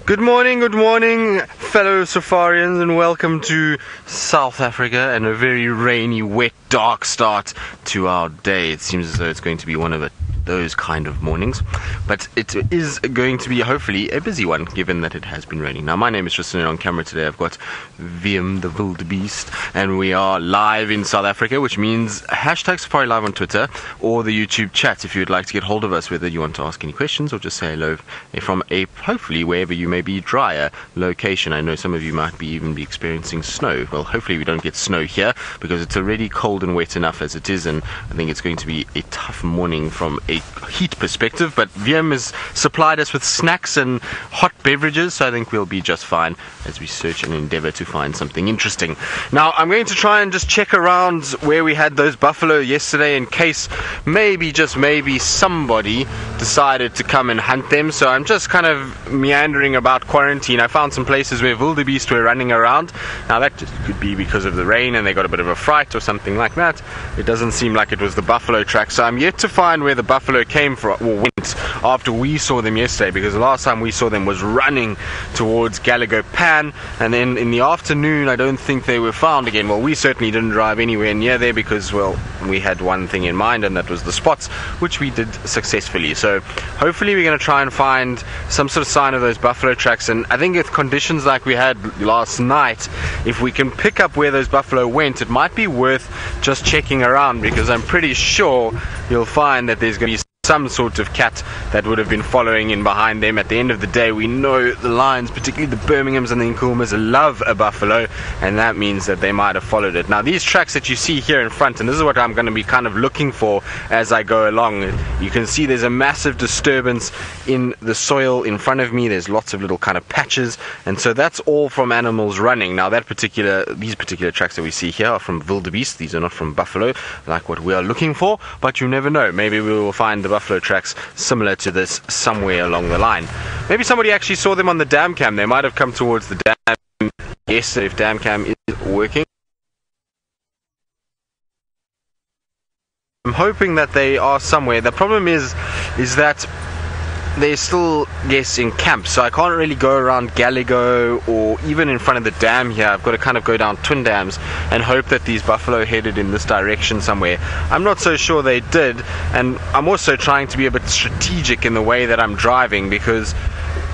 Good morning, fellow safarians, and welcome to South Africa and a very rainy, wet, dark start to our day. It seems as though it's going to be one of those kind of mornings, but it is going to be hopefully a busy one, given that it has been raining. Now, my name is Tristan, and on camera today I've got VM the wildebeest, and we are live in South Africa, which means hashtag Safari Live on Twitter or the YouTube chat if you'd like to get hold of us, whether you want to ask any questions or just say hello from a, hopefully, wherever you may be, drier location. I know some of you might even be experiencing snow. Well, hopefully we don't get snow here, because it's already cold and wet enough as it is, and I think it's going to be a tough morning from a heat perspective, but VM has supplied us with snacks and hot beverages, so I think we'll be just fine as we search and endeavor to find something interesting. Now, I'm going to try and just check around where we had those buffalo yesterday in case maybe, just maybe, somebody decided to come and hunt them. So I'm just kind of meandering about quarantine. I found some places where wildebeest were running around. Now, that just could be because of the rain and they got a bit of a fright or something like that. It doesn't seem like it was the buffalo track, so I'm yet to find where the buffalo came from or went after we saw them yesterday, because the last time we saw them was running towards Gallagher Pan, and then in the afternoon I don't think they were found again. Well, we certainly didn't drive anywhere near there because, well, we had one thing in mind, and that was the spots, which we did successfully. So hopefully we're going to try and find some sort of sign of those buffalo tracks, and I think with conditions like we had last night, if we can pick up where those buffalo went, it might be worth just checking around, because I'm pretty sure you'll find that there's going to be some sort of cat that would have been following in behind them. At the end of the day, we know the Lions, particularly the Birminghams and the Incoomers, love a buffalo, and that means that they might have followed it. Now, these tracks that you see here in front, and this is what I'm going to be kind of looking for as I go along, you can see there's a massive disturbance in the soil in front of me. There's lots of little kind of patches, and so that's all from animals running. Now, these particular tracks that we see here are from wildebeest. These are not from buffalo, like what we are looking for, but you never know. Maybe we will find the buffalo tracks similar to this somewhere along the line. Maybe somebody actually saw them on the dam cam. They might have come towards the dam yesterday if dam cam is working. I'm hoping that they are somewhere. The problem is that they're still, yes, in camp, so I can't really go around Gallego or even in front of the dam here. I've got to kind of go down twin dams and hope that these buffalo headed in this direction somewhere. I'm not so sure they did, and I'm also trying to be a bit strategic in the way that I'm driving, because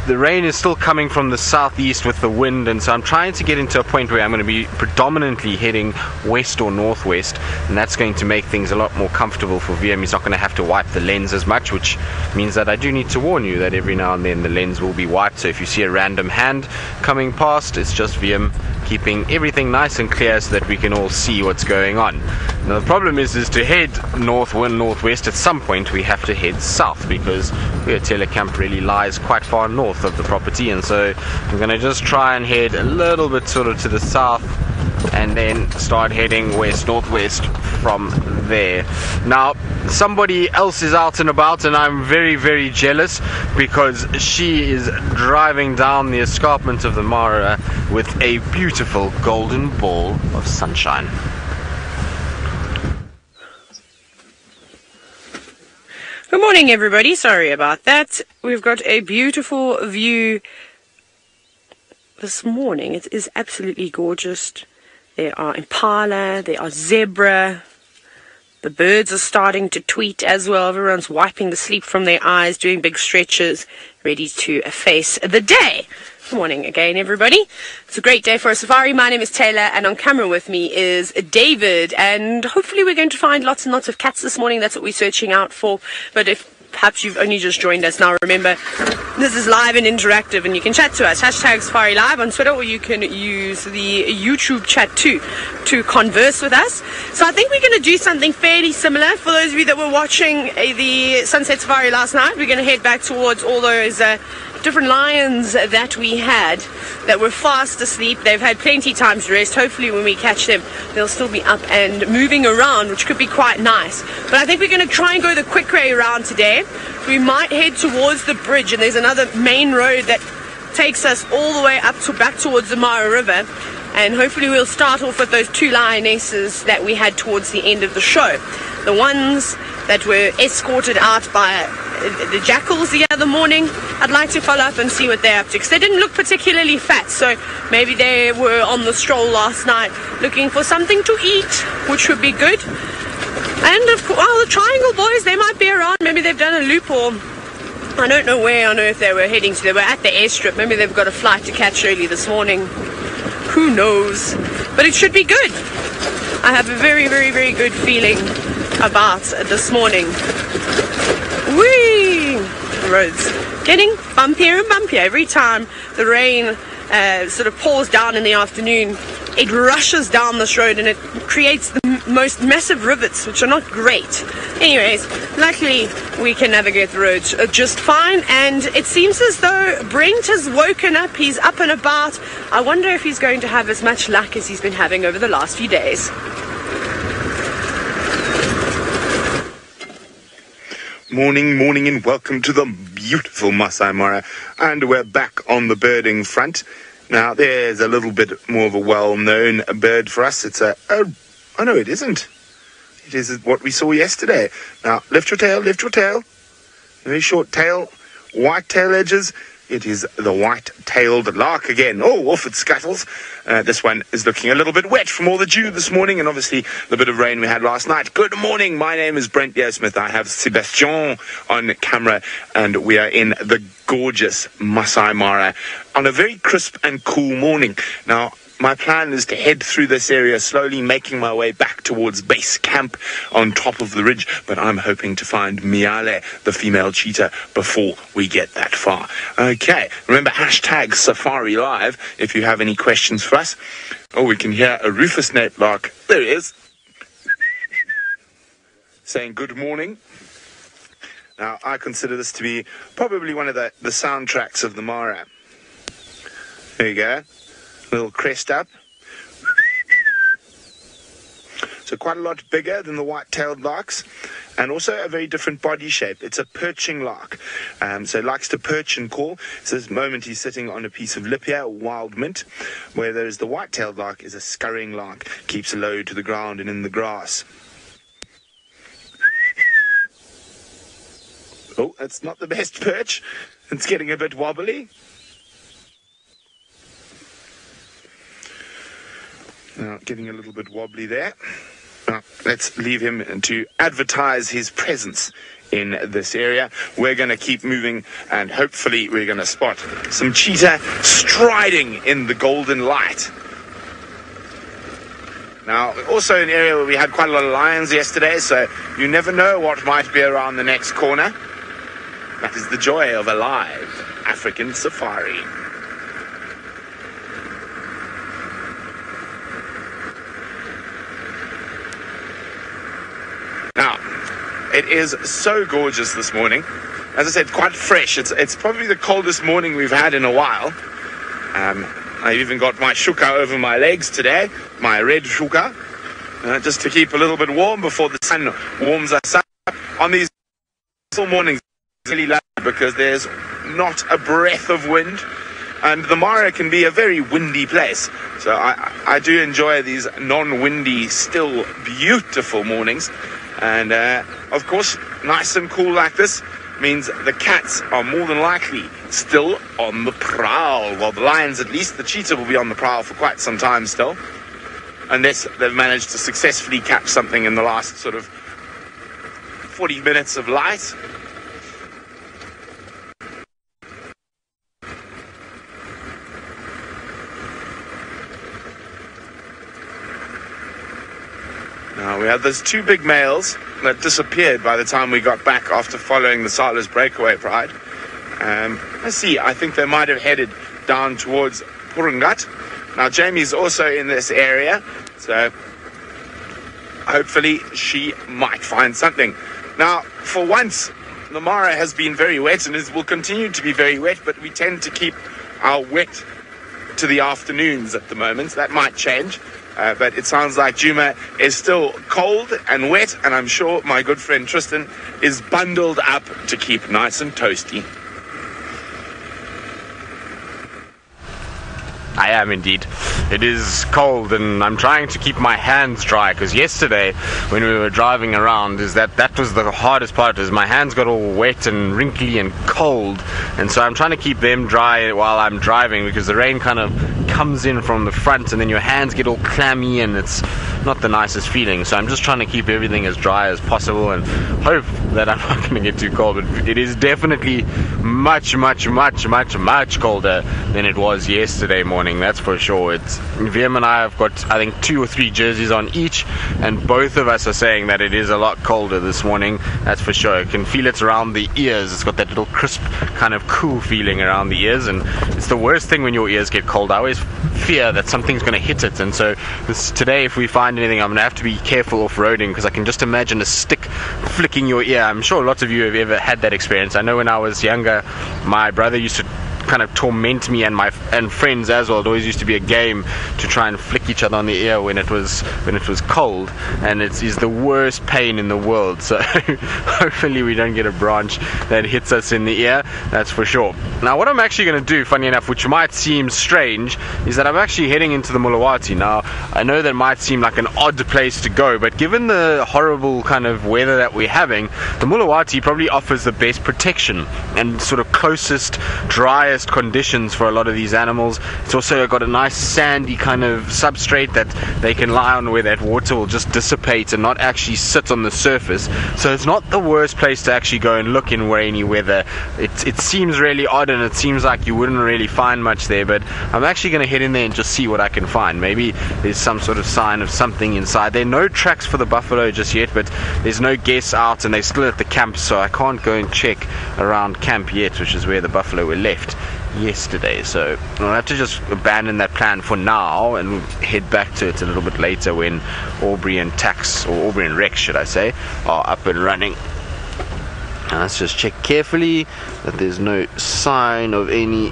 the rain is still coming from the southeast with the wind, and so I'm trying to get into a point where I'm going to be predominantly heading west or northwest, and that's going to make things a lot more comfortable for VM. He's not going to have to wipe the lens as much, which means that I do need to warn you that every now and then the lens will be wiped. So if you see a random hand coming past, it's just VM keeping everything nice and clear so that we can all see what's going on. Now, the problem is to head northwest, at some point we have to head south, because where Tayla camp really lies quite far north of the property, and so I'm going to just try and head a little bit sort of to the south and then start heading west-northwest from there. Now, somebody else is out and about, and I'm very, very jealous, because she is driving down the escarpment of the Mara with a beautiful golden ball of sunshine. Good morning, everybody. Sorry about that. We've got a beautiful view this morning. It is absolutely gorgeous. There are impala, there are zebra. The birds are starting to tweet as well. Everyone's wiping the sleep from their eyes, doing big stretches, ready to face the day. Good morning again, everybody. It's a great day for a safari. My name is Tayla, and on camera with me is David, and hopefully we're going to find lots and lots of cats this morning. That's what we're searching out for. But if perhaps you've only just joined us now, remember, this is live and interactive, and you can chat to us, hashtag Safari Live on Twitter, or you can use the YouTube chat too to converse with us. So I think we're going to do something fairly similar. For those of you that were watching the Sunset Safari last night, we're going to head back towards all those different lions that we had that were fast asleep. They've had plenty time to rest. Hopefully when we catch them, they'll still be up and moving around, which could be quite nice. But I think we're going to try and go the quick way around today. We might head towards the bridge, and there's another main road that takes us all the way up to back towards the Mara River, and hopefully we'll start off with those two lionesses that we had towards the end of the show. The ones that were escorted out by the Jackals the other morning. I'd like to follow up and see what they're up to, because they didn't look particularly fat, so maybe they were on the stroll last night looking for something to eat, which would be good. And of course, well, the Triangle boys, they might be around. Maybe they've done a loop, or I don't know where on earth they were heading to. They were at the airstrip. Maybe they've got a flight to catch early this morning. Who knows? But it should be good. I have a very, very, very good feeling about this morning. Whee! The roads getting bumpier and bumpier every time the rain sort of pours down in the afternoon. It rushes down this road and it creates the most massive rivets, which are not great. Anyways, luckily we can navigate the roads just fine, and it seems as though Brent has woken up. He's up and about. I wonder if he's going to have as much luck as he's been having over the last few days. Morning, and welcome to the beautiful Masai Mara. And we're back on the birding front. Now, there's a little bit more of a well-known bird for us. It's oh no, it isn't. It is what we saw yesterday. Now, lift your tail. Very short tail, white tail edges. It is the white-tailed lark again. Oh, off it scuttles. This one is looking a little bit wet from all the dew this morning, and obviously the bit of rain we had last night. Good morning. My name is Brent Smith. I have Sebastian on camera, and we are in the gorgeous Masai Mara on a very crisp and cool morning. Now, my plan is to head through this area slowly, making my way back towards base camp on top of the ridge, but I'm hoping to find Miale, the female cheetah, before we get that far. Okay, remember hashtag Safari Live if you have any questions for us. Oh, we can hear a rufous nape lark. There he is. Saying good morning. Now, I consider this to be probably one of the soundtracks of the Mara. There you go. Little crest up. So quite a lot bigger than the white-tailed larks, and also a very different body shape. It's a perching lark, so it likes to perch and call. So this moment he's sitting on a piece of lipia, wild mint, whereas the white-tailed lark is a scurrying lark, keeps low to the ground and in the grass. Oh, that's not the best perch. It's getting a bit wobbly. Now, getting a little bit wobbly there. Now, let's leave him to advertise his presence in this area. We're going to keep moving, and hopefully we're going to spot some cheetah striding in the golden light. Now, also an area where we had quite a lot of lions yesterday, so you never know what might be around the next corner. That is the joy of a live African safari. Now, it is so gorgeous this morning. As I said, quite fresh. It's probably the coldest morning we've had in a while. I've even got my shuka over my legs today, my red shuka, just to keep a little bit warm before the sun warms us up. On these mornings, it's really lovely because there's not a breath of wind, and the Mara can be a very windy place. So I do enjoy these non-windy, still beautiful mornings. And, of course, nice and cool like this means the cats are more than likely still on the prowl. Well, the lions at least. The cheetah will be on the prowl for quite some time still, unless they've managed to successfully catch something in the last sort of 40 minutes of light. Now, we had those two big males that disappeared by the time we got back after following the Silas breakaway pride. Let's see, I think they might have headed down towards Purungat. Now, Jamie's also in this area, so hopefully she might find something. Now, for once, the Mara has been very wet and will continue to be very wet, but we tend to keep our wet to the afternoons at the moment. That might change. But it sounds like Djuma is still cold and wet, and I'm sure my good friend Tristan is bundled up to keep nice and toasty. I am indeed. It is cold, and I'm trying to keep my hands dry, because yesterday when we were driving around, that was the hardest part, is my hands got all wet and wrinkly and cold, and so I'm trying to keep them dry while I'm driving, because the rain kind of comes in from the front and then your hands get all clammy and it's not the nicest feeling. So I'm just trying to keep everything as dry as possible and hope that I'm not going to get too cold. But it is definitely much colder than it was yesterday morning, that's for sure. It's VM and I have got, I think, 2 or 3 jerseys on each, and both of us are saying that it is a lot colder this morning, that's for sure. You can feel it around the ears. It's got that little crisp kind of cool feeling around the ears, and it's the worst thing when your ears get cold. I always fear that something's going to hit it, and so today, if we find anything, I'm going to have to be careful off-roading, because I can just imagine a stick flicking your ear. I'm sure lots of you have ever had that experience. I know when I was younger, my brother used to kind of torment me and friends as well. It always used to be a game to try and flick each other on the ear when it was cold, and it is the worst pain in the world. So hopefully we don't get a branch that hits us in the ear, that's for sure. Now what I'm actually going to do, funny enough, which might seem strange, is that I'm actually heading into the Mulawati. Now I know that might seem like an odd place to go, but given the horrible kind of weather that we're having, the Mulawati probably offers the best protection and sort of closest, driest conditions for a lot of these animals. It's also got a nice sandy kind of substrate that they can lie on, where that water will just dissipate and not actually sit on the surface. So it's not the worst place to actually go and look in rainy weather. It seems really odd, and it seems like you wouldn't really find much there, but I'm actually going to head in there and just see what I can find. Maybe there's some sort of sign of something inside. There are no tracks for the buffalo just yet, but there's no guests out and they're still at the camp, so I can't go and check around camp yet, which is where the buffalo were left yesterday. So I'll have to just abandon that plan for now and head back to it a little bit later when Aubrey and Rex, should I say, are up and running. Now let's just check carefully that there's no sign of any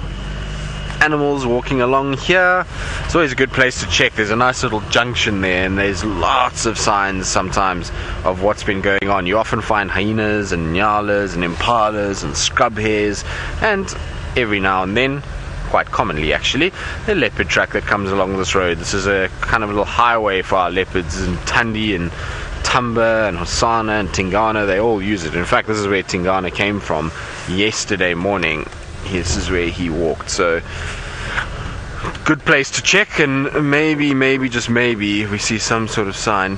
animals walking along here. It's always a good place to check. There's a nice little junction there, and there's lots of signs sometimes of what's been going on. You often find hyenas and nyalas and impalas and scrub hares, and every now and then, quite commonly actually, a leopard track that comes along this road. This is a kind of little highway for our leopards, and Thandi and Tumba and Hosanna and Tingana, they all use it. In fact, this is where Tingana came from yesterday morning. This is where he walked, so good place to check, and maybe just maybe we see some sort of sign.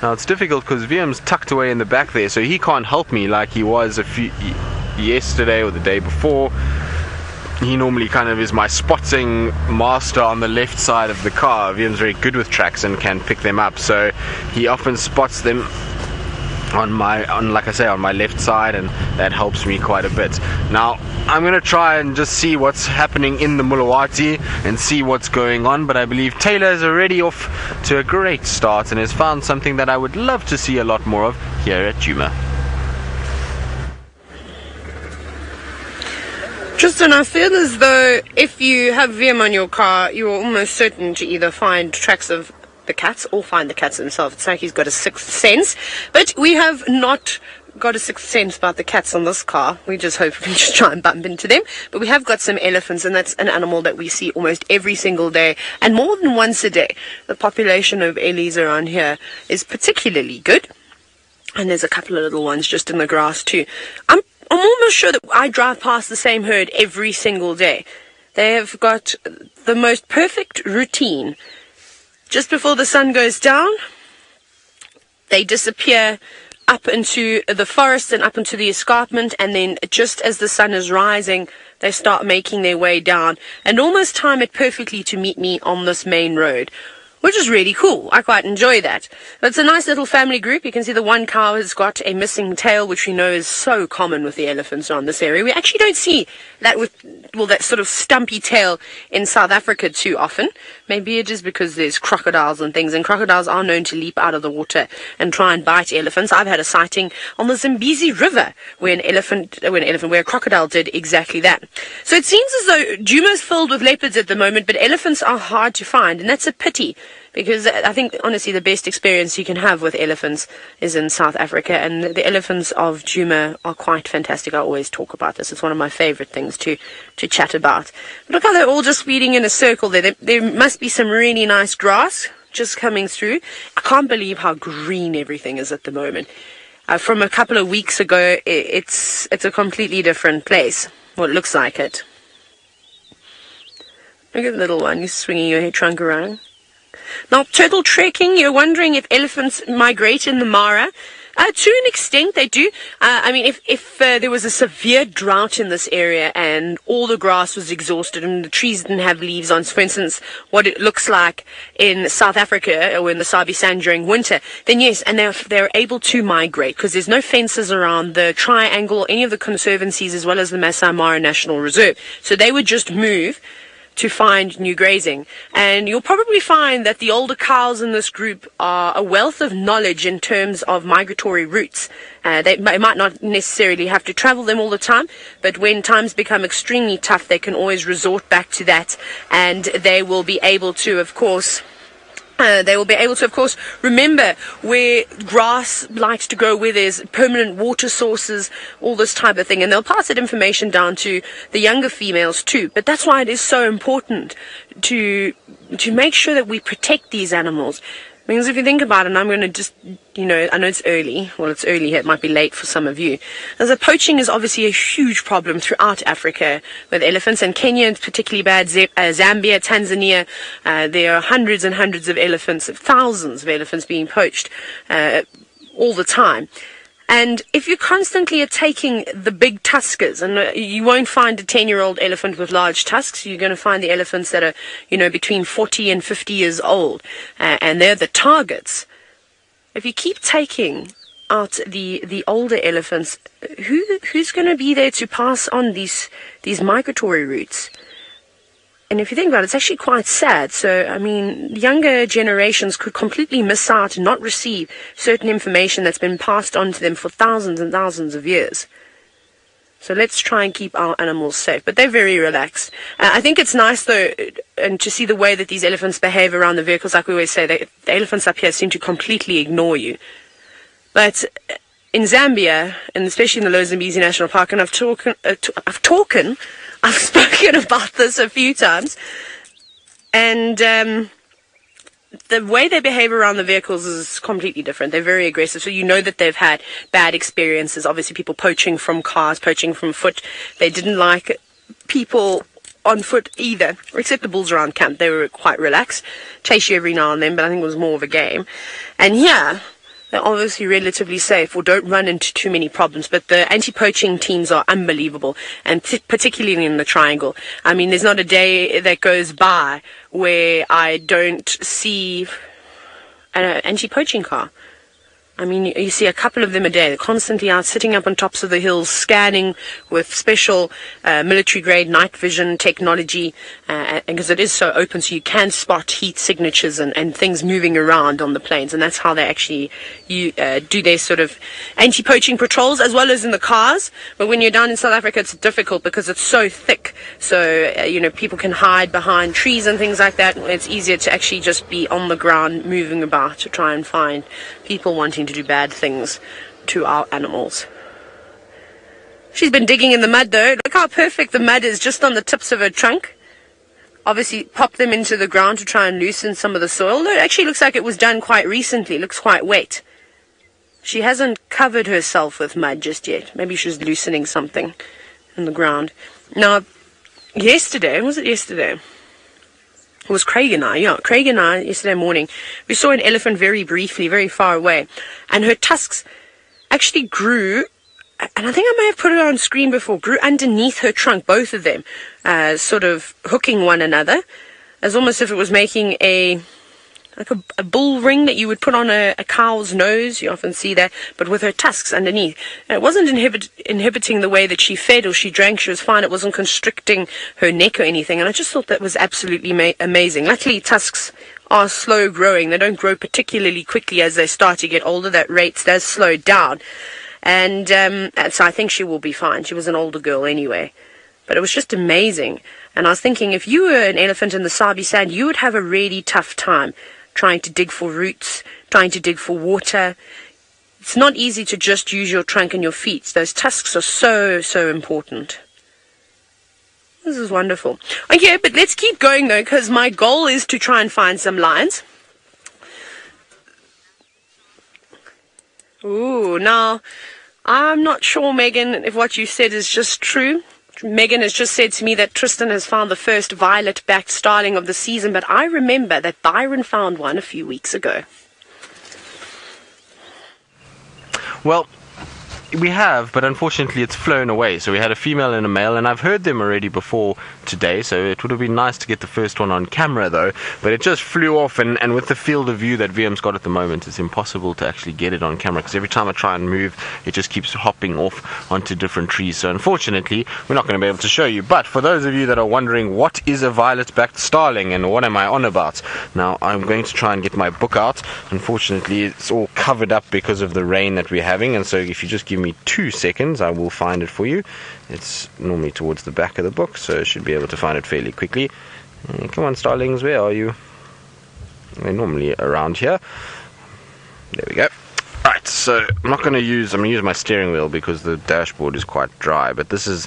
Now it's difficult because VM's tucked away in the back there, so he can't help me like he was yesterday or the day before. He normally kind of is my spotting master on the left side of the car. VM's very good with tracks and can pick them up, so he often spots them on my left side, and that helps me quite a bit. Now I'm gonna try and just see what's happening in the Mulawati and see what's going on, but I believe Tayla is already off to a great start and has found something that I would love to see a lot more of here at Djuma. Tristan, I feel as though if you have VM on your car, you're almost certain to either find tracks of the cats or find the cats themselves. It's like he's got a sixth sense, but we have not got a sixth sense about the cats on this car. We just hope we just try and bump into them. But we have got some elephants, and that's an animal that we see almost every single day, and more than once a day. The population of Ellies around here is particularly good, and there's a couple of little ones just in the grass too. I'm almost sure that I drive past the same herd every single day. They have got the most perfect routine. Just before the sun goes down, they disappear up into the forest and up into the escarpment, and then just as the sun is rising, they start making their way down and almost time it perfectly to meet me on this main road, which is really cool. I quite enjoy that. But it's a nice little family group. You can see the one cow has got a missing tail, which we know is so common with the elephants around this area. We actually don't see that that sort of stumpy tail in South Africa too often. Maybe it is because there's crocodiles and things, and crocodiles are known to leap out of the water and try and bite elephants. I've had a sighting on the Zambezi River where a crocodile did exactly that. So it seems as though Djuma's filled with leopards at the moment, but elephants are hard to find, and that's a pity. because I think, honestly, the best experience you can have with elephants is in South Africa, and the elephants of Djuma are quite fantastic. I always talk about this. It's one of my favorite things to chat about. But look how they're all just feeding in a circle there. There must be some really nice grass just coming through. I can't believe how green everything is at the moment. From a couple of weeks ago, it's a completely different place. Well, it looks like it. Look at the little one, you're swinging your head trunk around. Now, turtle trekking, you're wondering if elephants migrate in the Mara. To an extent, they do. I mean, if there was a severe drought in this area and all the grass was exhausted and the trees didn't have leaves on, for instance, what it looks like in South Africa or in the Sabi sand during winter, then yes, and they're able to migrate because there's no fences around the triangle or any of the conservancies as well as the Masai Mara National Reserve. So they would just move to find new grazing. And you'll probably find that the older cows in this group are a wealth of knowledge in terms of migratory routes. They might not necessarily have to travel them all the time, but when times become extremely tough, they can always resort back to that, and they will be able to, of course, remember where grass likes to grow, where there's permanent water sources, all this type of thing. And they'll pass that information down to the younger females too. But that's why it is so important to make sure that we protect these animals. Because if you think about it, and I'm going to just, I know it's early. Well, it's early here. It might be late for some of you. As poaching is obviously a huge problem throughout Africa with elephants, and Kenya is particularly bad. Zambia, Tanzania, there are hundreds and hundreds of elephants, thousands of elephants being poached all the time. And if you constantly are taking the big tuskers, and you won't find a 10-year-old elephant with large tusks, you're going to find the elephants that are, between 40 and 50 years old, and they're the targets. If you keep taking out the older elephants, who's going to be there to pass on these migratory routes? And if you think about it, it's actually quite sad. So, I mean, younger generations could completely miss out and not receive certain information that's been passed on to them for thousands and thousands of years. So let's try and keep our animals safe. But they're very relaxed. I think it's nice, though, and to see the way that these elephants behave around the vehicles. Like we always say, the elephants up here seem to completely ignore you. But in Zambia, and especially in the Lower Zambezi National Park, and I've spoken about this a few times, and the way they behave around the vehicles is completely different. They're very aggressive, so you know that they've had bad experiences. Obviously, people poaching from cars, poaching from foot. They didn't like people on foot either, except the bulls around camp. They were quite relaxed, chase you every now and then, but I think it was more of a game. And here, they're obviously relatively safe or don't run into too many problems. But the anti-poaching teams are unbelievable, and particularly in the triangle. I mean, there's not a day that goes by where I don't see an anti-poaching car. I mean, you see a couple of them a day. They're constantly out, sitting up on tops of the hills, scanning with special military-grade night vision technology, because it is so open, so you can spot heat signatures and things moving around on the plains, and that's how they actually do their sort of anti-poaching patrols, as well as in the cars. But when you're down in South Africa, it's difficult because it's so thick. So, people can hide behind trees and things like that. It's easier to actually just be on the ground, moving about, to try and find people wanting to do bad things to our animals. She's been digging in the mud, though. Look how perfect the mud is, just on the tips of her trunk. Obviously pop them into the ground to try and loosen some of the soil. No, it actually looks like it was done quite recently. It looks quite wet. She hasn't covered herself with mud just yet. Maybe she's loosening something in the ground. Now, yesterday, was it yesterday? It was Craig and I yesterday morning, we saw an elephant very briefly, very far away, and her tusks actually grew, and I think I may have put it on screen before, grew underneath her trunk, both of them, sort of hooking one another, as almost if it was making a bull ring that you would put on a cow's nose. You often see that, but with her tusks underneath. And it wasn't inhibiting the way that she fed or she drank. She was fine. It wasn't constricting her neck or anything. And I just thought that was absolutely amazing. Luckily, tusks are slow growing. They don't grow particularly quickly as they start to get older. That rate does slow down. And so I think she will be fine. She was an older girl anyway. But it was just amazing. And I was thinking, if you were an elephant in the Sabi sand, you would have a really tough time. trying to dig for roots, trying to dig for water. It's not easy to just use your trunk and your feet. Those tusks are so, so important. This is wonderful. Okay, but let's keep going though, because my goal is to try and find some lions. Ooh, now, I'm not sure, Megan, if what you said is just true. Megan has just said to me that Tristan has found the first violet-backed starling of the season, but I remember that Byron found one a few weeks ago. Well, we have, but unfortunately it's flown away. So we had a female and a male, and I've heard them already before today, so it would have been nice to get the first one on camera though, but it just flew off, and with the field of view that VM's got at the moment, it's impossible to actually get it on camera, because every time I try and move, it just keeps hopping off onto different trees. So unfortunately, we're not going to be able to show you. But for those of you that are wondering, what is a violet-backed starling and what am I on about? Now, I'm going to try and get my book out. Unfortunately, it's all covered up because of the rain that we're having, and so if you just give me 2 seconds, I will find it for you. It's normally towards the back of the book, so I should be able to find it fairly quickly. Come on, starlings, where are you? They're normally around here. There we go. Right, so I'm going to use my steering wheel because the dashboard is quite dry, but this is,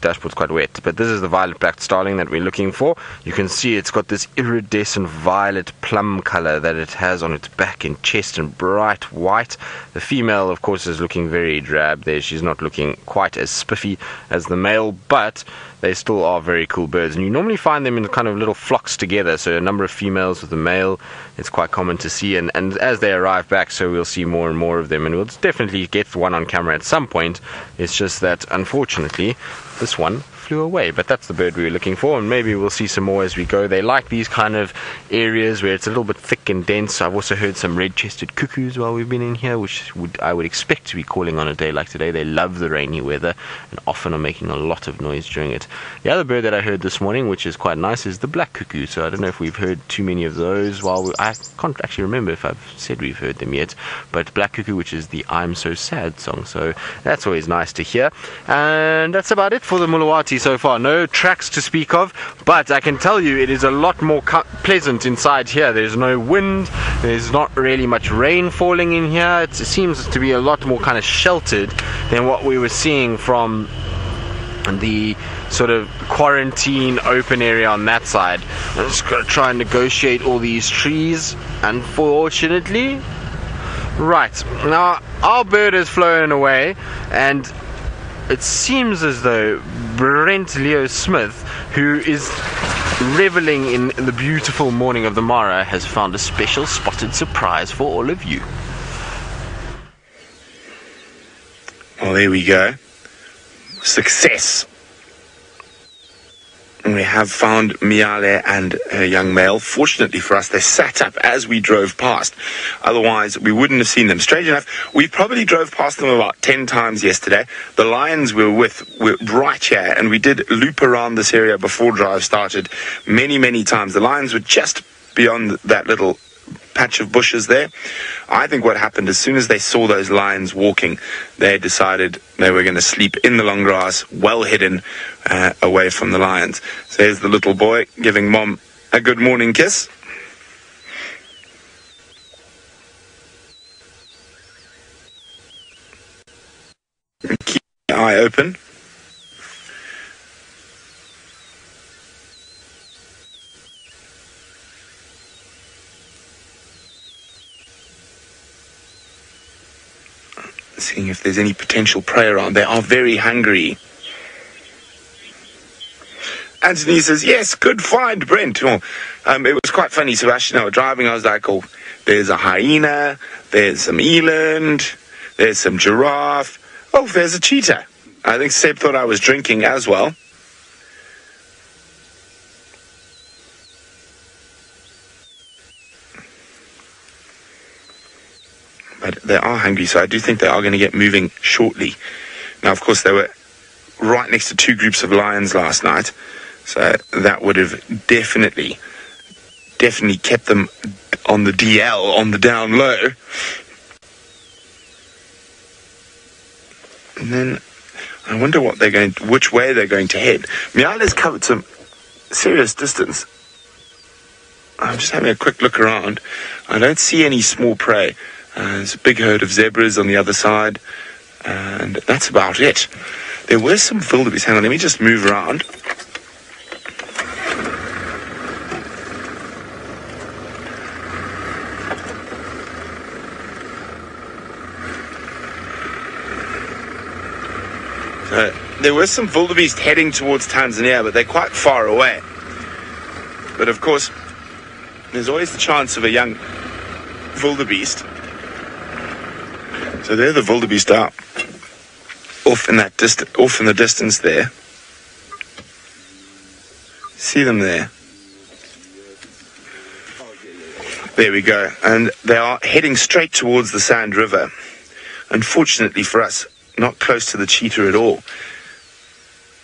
dashboard's quite wet, but this is the violet-backed starling that we're looking for. You can see it's got this iridescent violet plum color that it has on its back and chest, and bright white. The female, of course, is looking very drab there. She's not looking quite as spiffy as the male, but they still are very cool birds, and you normally find them in kind of little flocks together, so a number of females with a male, it's quite common to see, and as they arrive back, so we'll see more and more of them, and we'll definitely get one on camera at some point. It's just that unfortunately this one flew away, but that's the bird we were looking for, and maybe we'll see some more as we go. They like these kind of areas where it's a little bit thick and dense. I've also heard some red-chested cuckoos while we've been in here, which I would expect to be calling on a day like today. They love the rainy weather and often are making a lot of noise during it. The other bird that I heard this morning, which is quite nice, is the black cuckoo. So I don't know if we've heard too many of those. I can't actually remember if I've said we've heard them yet, but black cuckoo, which is the I'm So Sad song, so that's always nice to hear. And that's about it for the Mulawati so far. No tracks to speak of, but I can tell you it is a lot more pleasant inside here. There's no wind, there's not really much rain falling in here. It seems to be a lot more kind of sheltered than what we were seeing from the sort of quarantine open area on that side. I'm just going to try and negotiate all these trees, unfortunately. Right, now our bird has flown away, and it seems as though Brent Leo Smith, who is reveling in the beautiful morning of the Mara, has found a special spotted surprise for all of you. Well, there we go. Success. And we have found Miale and her young male. Fortunately for us, they sat up as we drove past. Otherwise, we wouldn't have seen them. Strange enough, we probably drove past them about 10 times yesterday. The lions we were with were right here, and we did loop around this area before drive started many, many times. The lions were just beyond that little patch of bushes there. I think what happened, as soon as they saw those lions walking, they decided they were going to sleep in the long grass, well hidden, away from the lions. So here's the little boy giving mom a good morning kiss. Keep your eye open. Seeing if there's any potential prey around. They are very hungry. Anthony says, yes, good find, Brent. Well, it was quite funny. Sebastian and I were driving. I was like, oh, there's a hyena, there's some eland, there's some giraffe. Oh, there's a cheetah. I think Seb thought I was drinking as well. But they are hungry, so I do think they are going to get moving shortly. Now, of course, they were right next to 2 groups of lions last night, so that would have definitely kept them on the DL, on the down low. And then I wonder which way they're going to head. Miala's covered some serious distance. I'm just having a quick look around. I don't see any small prey. There's a big herd of zebras on the other side, and that's about it. There were some wildebeest. Hang on, let me just move around. There were some wildebeest heading towards Tanzania, but they're quite far away. But of course, there's always the chance of a young wildebeest. So there the wildebeest are, off in the distance there. See them there. There we go. And they are heading straight towards the Sand River. Unfortunately for us, not close to the cheetah at all.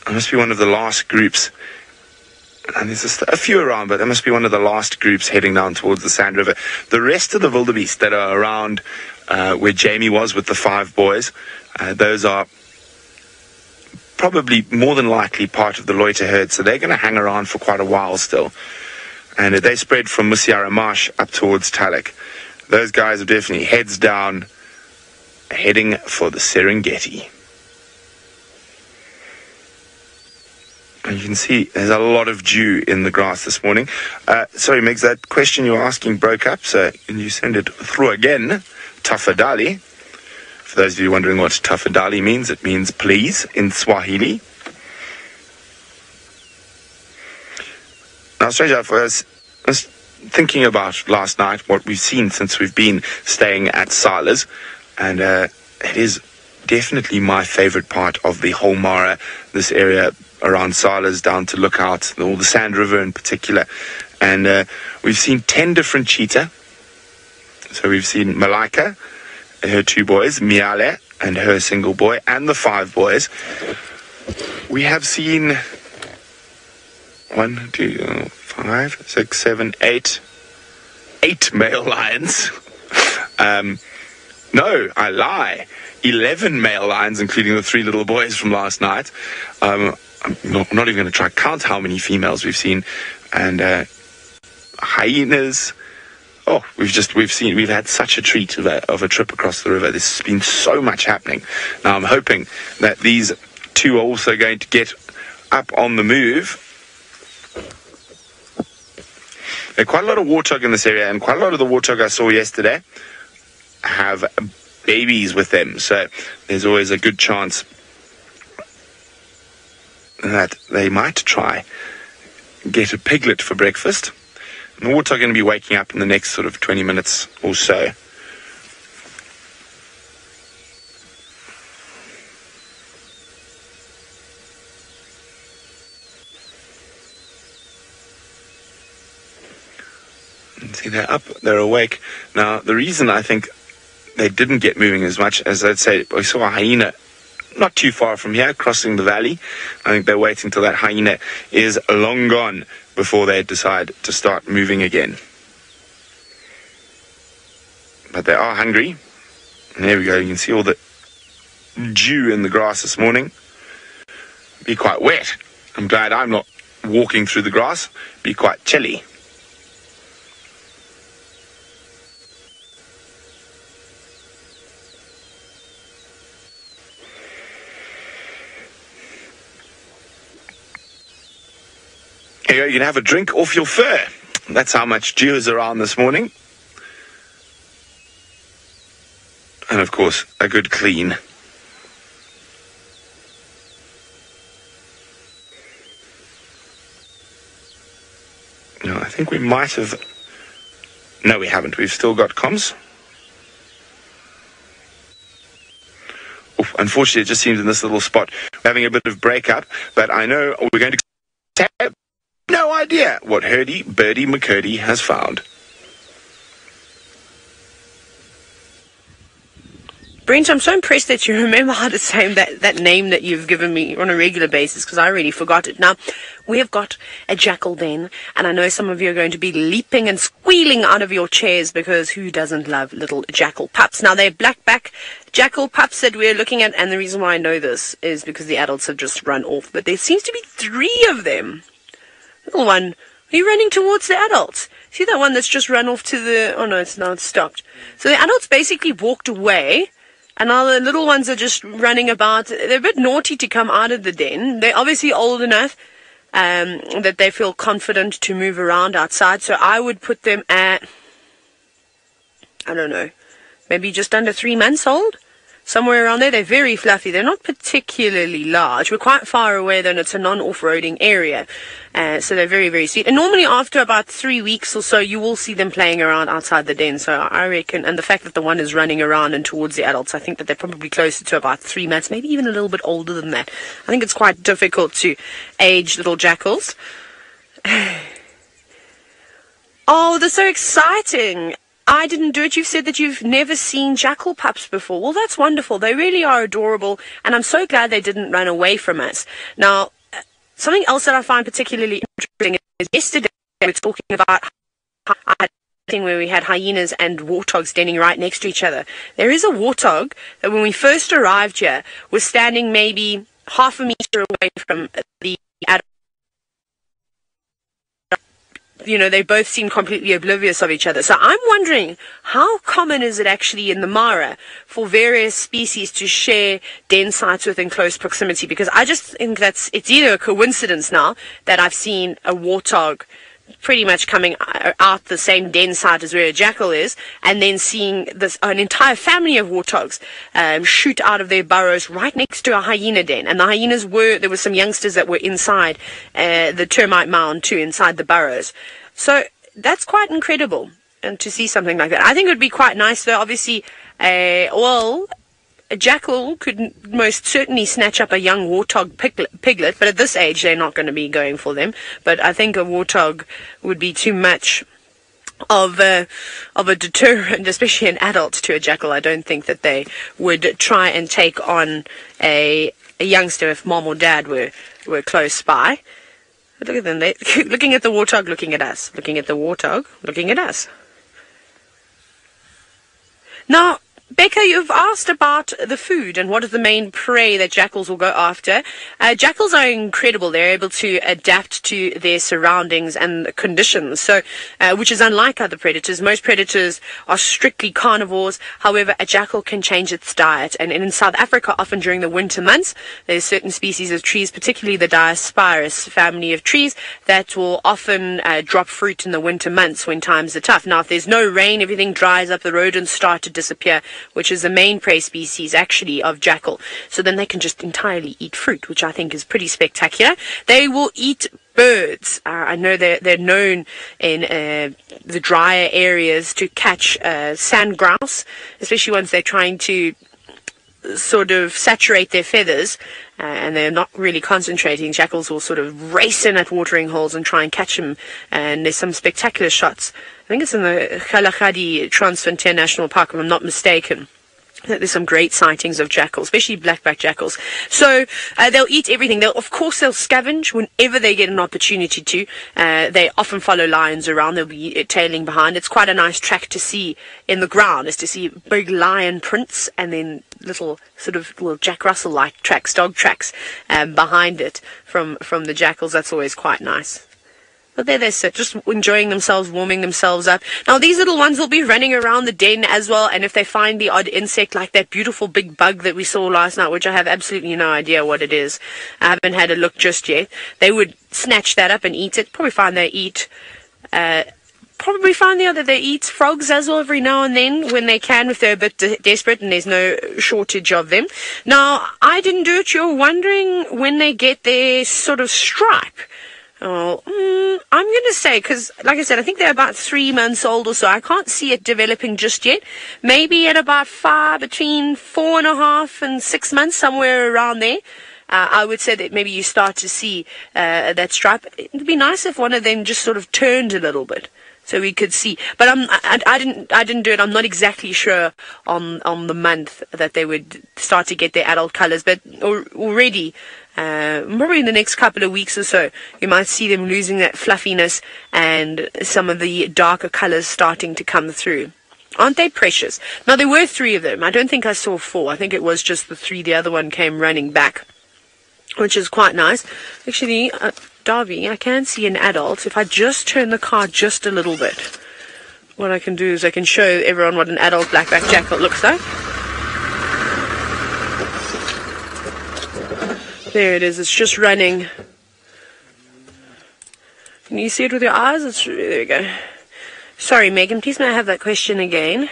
It must be one of the last groups. And there's a few around, but that must be one of the last groups heading down towards the Sand River. The rest of the wildebeest that are around where Jamie was with the 5 boys, those are probably more than likely part of the loiter herd, so they're going to hang around for quite a while still. And they spread from Musiara Marsh up towards Talek. Those guys are definitely heads down, heading for the Serengeti. And you can see there's a lot of dew in the grass this morning. Sorry, Megs, that question you're asking broke up, so can you send it through again? Tafadhali. For those of you wondering what tafadhali means, it means please in Swahili. Now, straight up, I was thinking about last night, what we've seen since we've been staying at Silas, and it is definitely my favorite part of the whole Mara, this area around Silas down to Lookout, all the Sand River in particular. And we've seen 10 different cheetah. So we've seen Malika, her 2 boys, Miale and her single boy, and the 5 boys. We have seen 1, 2, 5, 6, 7, 8 male lions. No, I lie. 11 male lions, including the 3 little boys from last night. I'm not even going to try to count how many females we've seen. And hyenas. Oh, we've had such a treat of a trip across the river. There's been so much happening. Now I'm hoping that these 2 are also going to get up on the move. There are quite a lot of warthog in this area, and quite a lot of the warthog I saw yesterday have babies with them. So there's always a good chance that they might try get a piglet for breakfast. And the warthog are going to be waking up in the next sort of 20 minutes or so. And see, they're up, they're awake. Now, the reason I think they didn't get moving as much, as I'd say, we saw a hyena not too far from here, crossing the valley. I think they're waiting till that hyena is long gone before they decide to start moving again. But they are hungry. And there we go, you can see all the dew in the grass this morning. Be quite wet. I'm glad I'm not walking through the grass. Be quite chilly. Here you can have a drink off your fur. That's how much dew is around this morning. And of course, a good clean. No, I think we might have... No, we haven't. We've still got comms. Oof, unfortunately, it just seems in this little spot we're having a bit of breakup, but I know we're going to... No idea what Birdie McCurdy has found. Brent, I'm so impressed that you remember how to say that name that you've given me on a regular basis, because I already forgot it. Now, we have got a jackal then, and I know some of you are going to be leaping and squealing out of your chairs, because who doesn't love little jackal pups? Now, they're black-back jackal pups that we're looking at, and the reason why I know this is because the adults have just run off, but there seems to be 3 of them. Little one You're running towards the adults. See that one that's just run off to the... Oh, no, it's now stopped. So the adults basically walked away, and now the little ones are just running about. They're a bit naughty to come out of the den. They're obviously old enough that they feel confident to move around outside. So I would put them at, I don't know, maybe just under 3 months old. Somewhere around there. They're very fluffy. They're not particularly large. We're quite far away, though, and it's a non-off-roading area. So they're very, very sweet. And normally after about 3 weeks or so, you will see them playing around outside the den. So I reckon, and the fact that the one is running around and towards the adults, I think that they're probably closer to about 3 months, maybe even a little bit older than that. I think it's quite difficult to age little jackals. Oh, they're so exciting. I didn't do it. You've said that you've never seen jackal pups before. Well, that's wonderful. They really are adorable, and I'm so glad they didn't run away from us. Now, something else that I find particularly interesting is yesterday we were talking about a thing where we had hyenas and warthogs standing right next to each other. There is a warthog that when we first arrived here was standing maybe half a meter away from the adult. You know, they both seem completely oblivious of each other. So I'm wondering, how common is it actually in the Mara for various species to share den sites within close proximity? Because I just think it's either a coincidence now that I've seen a warthog pretty much coming out the same den site as where a jackal is, and then seeing an entire family of warthogs shoot out of their burrows right next to a hyena den. And the hyenas there were some youngsters that were inside the termite mound too, inside the burrows. So that's quite incredible, and to see something like that. I think it would be quite nice, though. Obviously, a jackal could most certainly snatch up a young warthog piglet, but at this age they're not going to be going for them. But I think a warthog would be too much of a deterrent, especially an adult, to a jackal. I don't think that they would try and take on a youngster if mom or dad were close by. But look at them, they looking at the warthog, looking at us, looking at the warthog, looking at us. Now, Becca, you've asked about the food and what is the main prey that jackals will go after. Jackals are incredible. They're able to adapt to their surroundings and conditions, so which is unlike other predators. Most predators are strictly carnivores. However, a jackal can change its diet. And in South Africa, often during the winter months, there's certain species of trees, particularly the Diospyros family of trees, that will often drop fruit in the winter months when times are tough. Now, if there's no rain, everything dries up, the rodents start to disappear, which is the main prey species actually of jackal. So then they can just entirely eat fruit, which I think is pretty spectacular. They will eat birds. I know they're known in the drier areas to catch sand grouse, especially once they're trying to sort of saturate their feathers, and they're not really concentrating. Jackals will sort of race in at watering holes and try and catch them, and there's some spectacular shots. I think it's in the Kalahari Transfrontier National Park, if I'm not mistaken. There's some great sightings of jackals, especially black-backed jackals. So they'll eat everything. Of course, they'll scavenge whenever they get an opportunity to. They often follow lions around. They'll be tailing behind. It's quite a nice track to see in the ground, is to see big lion prints and then little Jack Russell-like tracks, dog tracks, behind it from the jackals. That's always quite nice. But there they sit, just enjoying themselves, warming themselves up. Now, these little ones will be running around the den as well, and if they find the odd insect, like that beautiful big bug that we saw last night, which I have absolutely no idea what it is, I haven't had a look just yet, they would snatch that up and eat it. Probably find they eat frogs as well every now and then when they can, if they're a bit desperate and there's no shortage of them. Now, I didn't do it. You're wondering when they get their sort of stripe. Oh, I'm going to say, because, like I said, I think they're about 3 months old or so. I can't see it developing just yet. Maybe at about between 4.5 and 6 months, somewhere around there. I would say that maybe you start to see that stripe. It would be nice if one of them just sort of turned a little bit, so we could see. But I didn't do it. I'm not exactly sure on the month that they would start to get their adult colors, but already. Probably in the next couple of weeks or so, you might see them losing that fluffiness and some of the darker colors starting to come through. Aren't they precious? Now, there were 3 of them. I don't think I saw 4. I think it was just the 3. The other one came running back, which is quite nice. Actually, Darby, I can see an adult. If I just turn the car just a little bit, what I can do is I can show everyone what an adult black-backed jackal looks like. There it is. It's just running. Can you see it with your eyes? There we go. Sorry, Megan, please may I have that question again?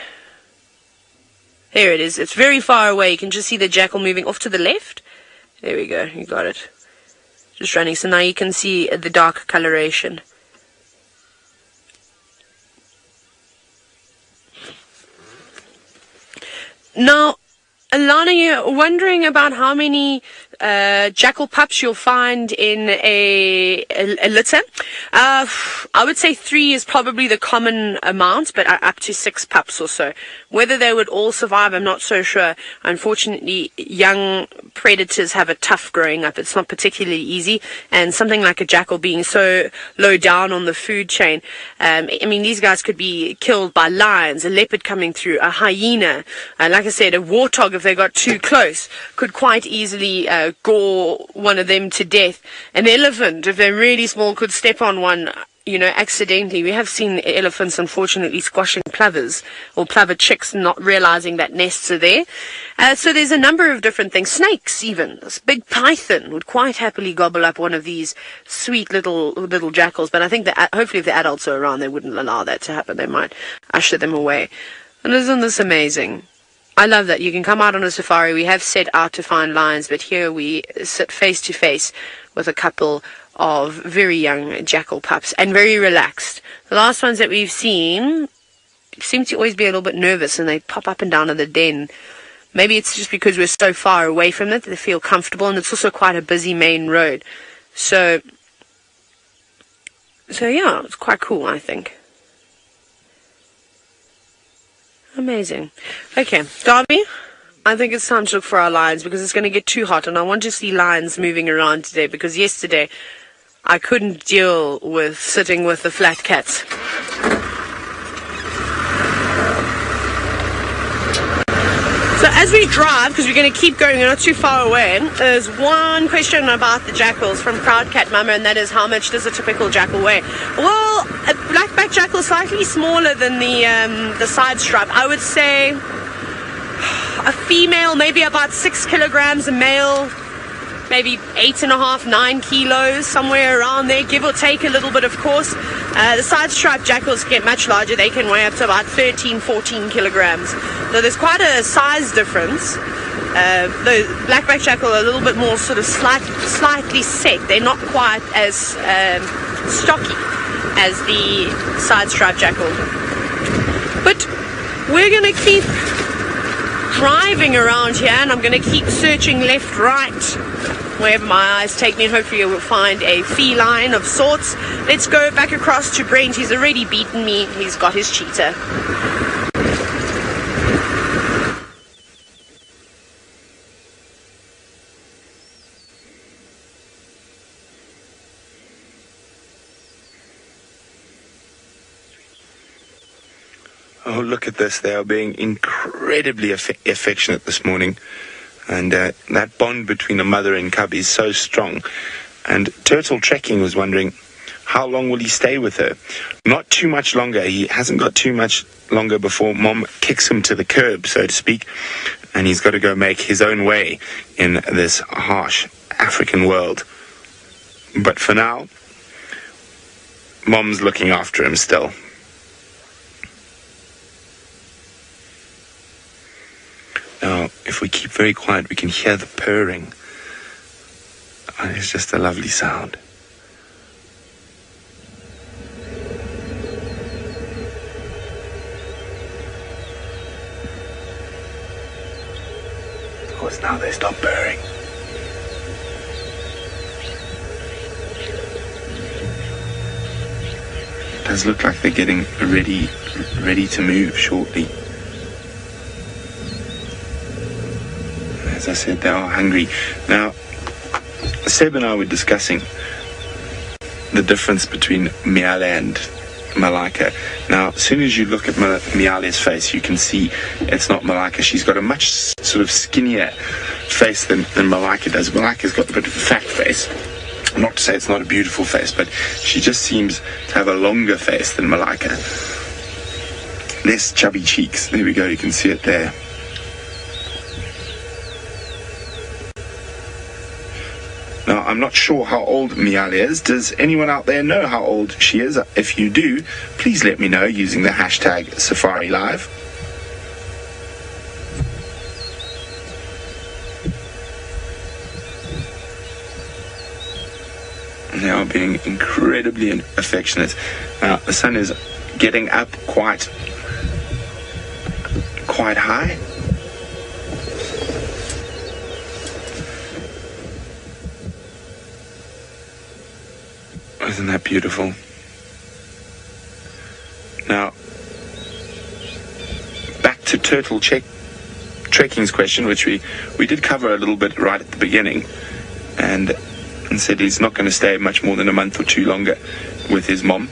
There it is. It's very far away. You can just see the jackal moving off to the left. There we go. You got it. Just running. So now you can see the dark coloration. Now, Alana, you're wondering about how many jackal pups you'll find in a litter. I would say 3 is probably the common amount, but up to 6 pups or so. Whether they would all survive, I'm not so sure. Unfortunately, young predators have a tough growing up. It's not particularly easy, and something like a jackal being so low down on the food chain, I mean, these guys could be killed by lions, a leopard coming through, a hyena, like I said, a warthog, if they got too close, could quite easily gore one of them to death. An elephant, if they're really small, could step on one, you know, accidentally. We have seen elephants, unfortunately, squashing plovers or plover chicks, not realizing that nests are there. So there's a number of different things. Snakes, even. This big python would quite happily gobble up one of these sweet little jackals. But I think that hopefully if the adults are around, they wouldn't allow that to happen. They might usher them away. And isn't this amazing? I love that. You can come out on a safari. We have set out to find lions, but here we sit face to face with a couple of very young jackal pups and very relaxed. The last ones that we've seen seem to always be a little bit nervous and they pop up and down in the den. Maybe it's just because we're so far away from it that they feel comfortable, and it's also quite a busy main road. So yeah, it's quite cool, I think. Amazing. Okay, Darby, I think it's time to look for our lions because it's going to get too hot, and I want to see lions moving around today because yesterday I couldn't deal with sitting with the flat cats. So as we drive, because we're going to keep going, we're not too far away, there's one question about the jackals from Proud Cat Mama, and that is, how much does a typical jackal weigh? Well, a black-backed jackal is slightly smaller than the side stripe. I would say a female, maybe about 6 kilograms, a male, maybe 8.5, 9 kilos, somewhere around there, give or take a little bit, of course. The side stripe jackals get much larger. They can weigh up to about 13, 14 kilograms. So there's quite a size difference. The black-backed jackal are a little bit more sort of slightly set. They're not quite as stocky as the side stripe jackal. But we're going to keep driving around here, and I'm going to keep searching left, right, wherever my eyes take me, and hopefully we'll find a feline of sorts. Let's go back across to Brent. He's already beaten me. He's got his cheetah. Oh, look at this. They are being incredibly affectionate this morning. And that bond between a mother and cub is so strong. And Turtle Trekking was wondering, how long will he stay with her? Not too much longer. He hasn't got too much longer before Mom kicks him to the curb, so to speak. And he's got to go make his own way in this harsh African world. But for now, Mom's looking after him still. Now, if we keep very quiet, we can hear the purring. And it's just a lovely sound. Of course, now they stop purring. It does look like they're getting ready to move shortly. As I said, they are hungry. Now, Seb and I were discussing the difference between Miale and Malika. Now, as soon as you look at Miale's face, you can see it's not Malika. She's got a much sort of skinnier face than Malika does. Malika's got a bit of a fat face. Not to say it's not a beautiful face, but she just seems to have a longer face than Malika. Less chubby cheeks. There we go, you can see it there. Now, I'm not sure how old Miale is. Does anyone out there know how old she is? If you do, please let me know using the hashtag SafariLive. They are being incredibly affectionate. Now, the sun is getting up quite high. Isn't that beautiful? Now, back to turtle trekking's question, which we did cover a little bit right at the beginning, and said he's not going to stay much more than a month or two longer with his mom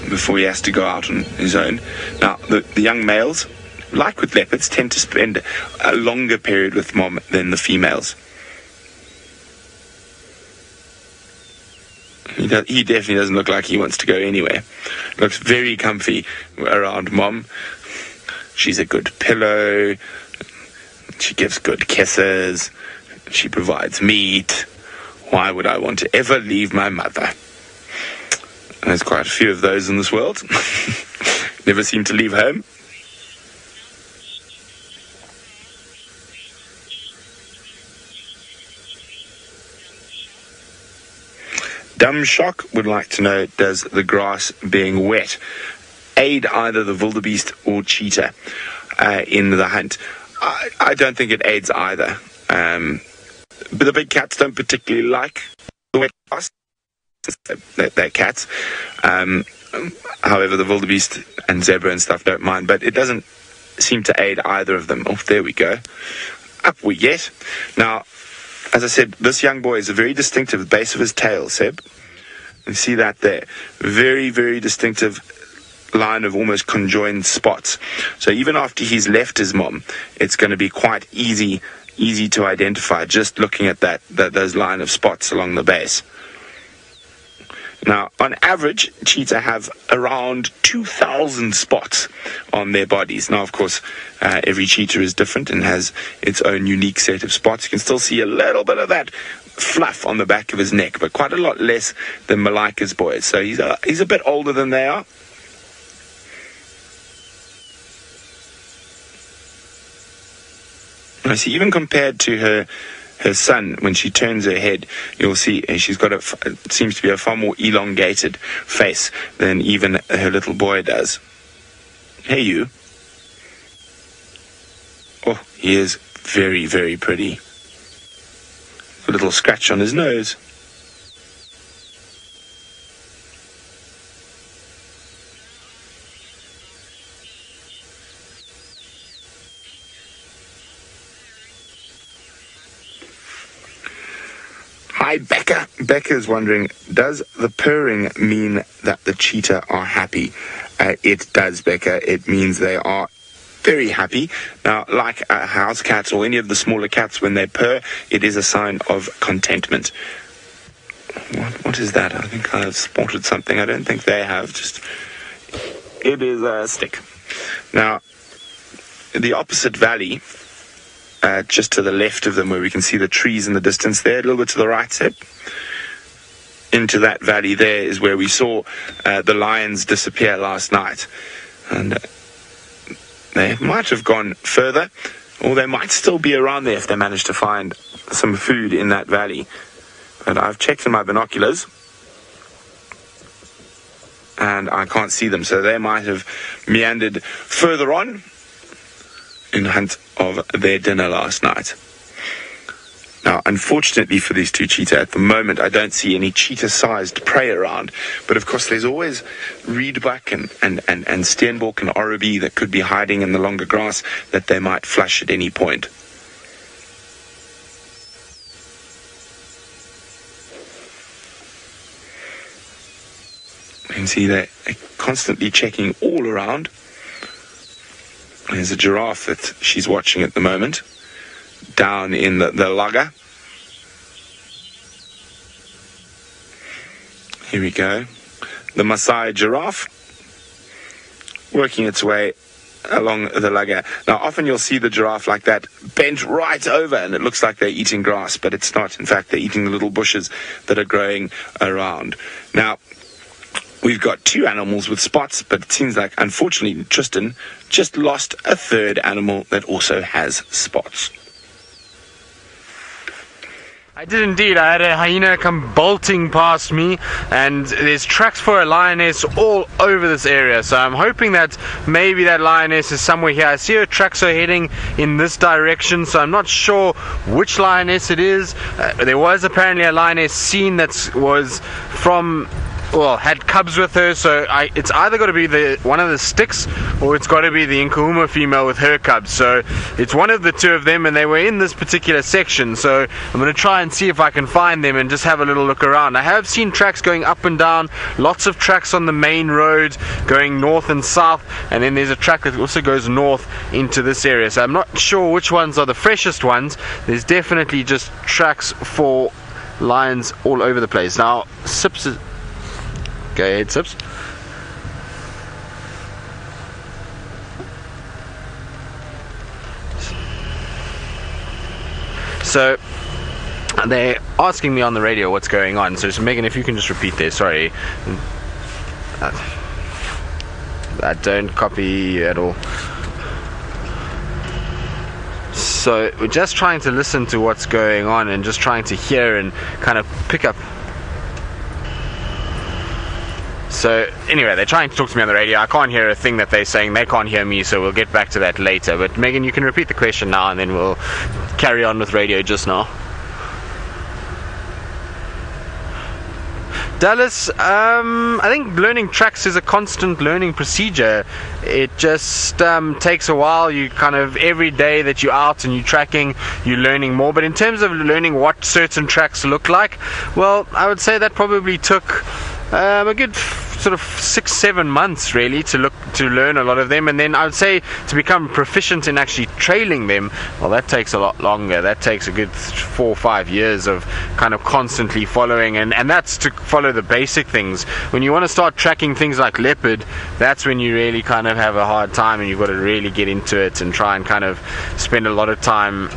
before he has to go out on his own. Now, the young males, like with leopards, tend to spend a longer period with mom than the females. He definitely doesn't look like he wants to go anywhere. Looks very comfy around mom. She's a good pillow. She gives good kisses. She provides meat. Why would I want to ever leave my mother? And there's quite a few of those in this world. Never seem to leave home. Dumb Shock would like to know, does the grass being wet aid either the wildebeest or cheetah in the hunt? I don't think it aids either. But the big cats don't particularly like the wet grass. They're cats. However, the wildebeest and zebra and stuff don't mind, but it doesn't seem to aid either of them. Oh, there we go. Up we get. Now, as I said, this young boy is a very distinctive base of his tail, Seb. You see that there. Very, very distinctive line of almost conjoined spots. So even after he's left his mom, it's going to be quite easy to identify just looking at those line of spots along the base. Now, on average, cheetah have around 2,000 spots on their bodies. Now, of course, every cheetah is different and has its own unique set of spots. You can still see a little bit of that fluff on the back of his neck, but quite a lot less than Malika's boys. So he's a bit older than they are. I see, even compared to her son, when she turns her head, you'll see she's got it seems to be a far more elongated face than even her little boy does. Hey, you. Oh, he is very, very pretty. A little scratch on his nose. Hi, Becca. Becca's wondering, does the purring mean that the cheetah are happy? It does, Becca. It means they are very happy. Now, like house cats or any of the smaller cats, when they purr, it is a sign of contentment. What is that? I think I've spotted something. I don't think they have. It is a stick. Now, the opposite valley, just to the left of them, where we can see the trees in the distance there, a little bit to the right side, into that valley there is where we saw the lions disappear last night. And they might have gone further, or they might still be around there if they manage to find some food in that valley. But I've checked in my binoculars, and I can't see them, so they might have meandered further on in hunt of their dinner last night. Now, unfortunately for these two cheetah, at the moment I don't see any cheetah-sized prey around, but of course there's always reedbuck and steenbok and orobee that could be hiding in the longer grass that they might flush at any point. You can see they're constantly checking all around. There's a giraffe that she's watching at the moment, down in the lugger. Here we go. The Maasai giraffe working its way along the lugger. Now, often you'll see the giraffe like that, bent right over, and it looks like they're eating grass, but it's not. In fact, they're eating the little bushes that are growing around. Now, we've got 2 animals with spots, but it seems like, unfortunately, Tristan just lost a 3rd animal that also has spots. I did indeed. I had a hyena come bolting past me, and there's tracks for a lioness all over this area, so I'm hoping that maybe that lioness is somewhere here. I see her tracks are heading in this direction, so I'm not sure which lioness it is. There was apparently a lioness seen that was from, well, had cubs with her, so it's either got to be one of the sticks, or it's got to be the Nkuhuma female with her cubs. So it's one of the 2 of them, and they were in this particular section, so I'm going to try and see if I can find them and just have a little look around. I have seen tracks going up and down, lots of tracks on the main road going north and south, and then there's a track that also goes north into this area, so I'm not sure which ones are the freshest ones. There's definitely just tracks for lions all over the place. Now, Sips is... Go ahead, Sips. So they're asking me on the radio what's going on. So Megan, if you can just repeat there. Sorry, I don't copy at all. So we're just trying to listen to what's going on and just trying to hear and kind of pick up. So anyway, they're trying to talk to me on the radio. I can't hear a thing that they're saying. They can't hear me, so we'll get back to that later. But Megan, you can repeat the question now, and then we'll carry on with radio just now. Dallas, I think learning tracks is a constant learning procedure. It just takes a while. You kind of, every day that you're out and you're tracking, you're learning more. But in terms of learning what certain tracks look like, well, I would say that probably took a good sort of 6-7 months really to learn a lot of them, and then I would say to become proficient in actually trailing them, well, that takes a lot longer. That takes a good 4 or 5 years of kind of constantly following, and that's to follow the basic things. When you want to start tracking things like leopard, that's when you really kind of have a hard time, and you've got to really get into it and try and kind of spend a lot of time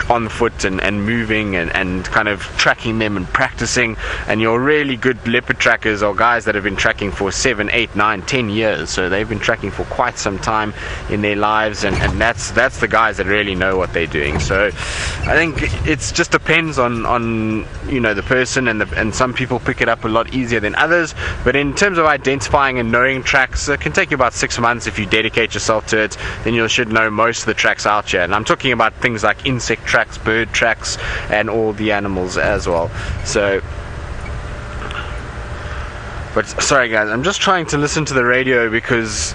on foot and moving and kind of tracking them and practicing. And your really good leopard trackers are guys that have been tracking for 7, 8, 9, 10 years, so they've been tracking for quite some time in their lives, and that's the guys that really know what they're doing. So I think it just depends on you know, the person, and some people pick it up a lot easier than others. But in terms of identifying and knowing tracks, it can take you about 6 months. If you dedicate yourself to it, then you should know most of the tracks out here, and I'm talking about things like insect tracks, bird tracks, and all the animals as well. So, but sorry guys, I'm just trying to listen to the radio because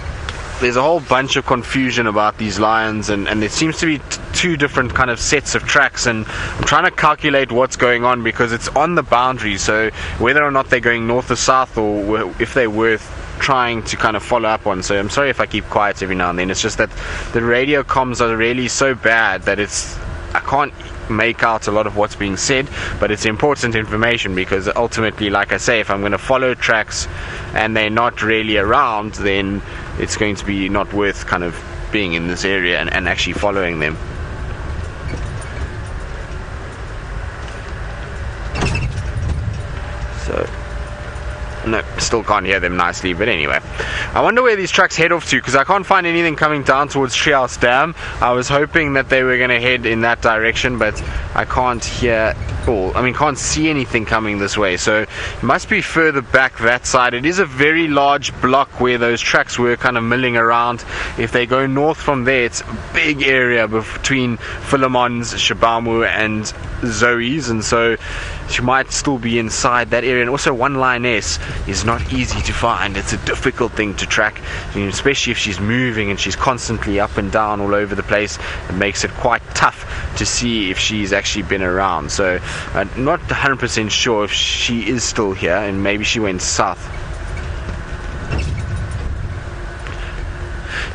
there's a whole bunch of confusion about these lions, and there seems to be 2 different kind of sets of tracks, and I'm trying to calculate what's going on because it's on the boundary, so whether or not they're going north or south, or if they're worth trying to kind of follow up on. So I'm sorry if I keep quiet every now and then. It's just that the radio comms are really so bad that I can't make out a lot of what's being said, but it's important information, because ultimately, like I say, if I'm going to follow tracks and they're not really around, then it's going to be not worth kind of being in this area and actually following them. So no, still can't hear them nicely, but anyway, I wonder where these tracks head off to, because I can't find anything coming down towards Treehouse Dam. I was hoping that they were going to head in that direction, but I can't hear, can't see anything coming this way, so it must be further back that side. It is a very large block where those tracks were kind of milling around. If they go north from there, it's a big area between Philemon's, Shabamu, and Zoe's, and so she might still be inside that area. And also, one lioness is not easy to find. It's a difficult thing to track, especially if she's moving and she's constantly up and down all over the place. It makes it quite tough to see if she's actually been around. So I'm not 100% sure if she is still here, and maybe she went south.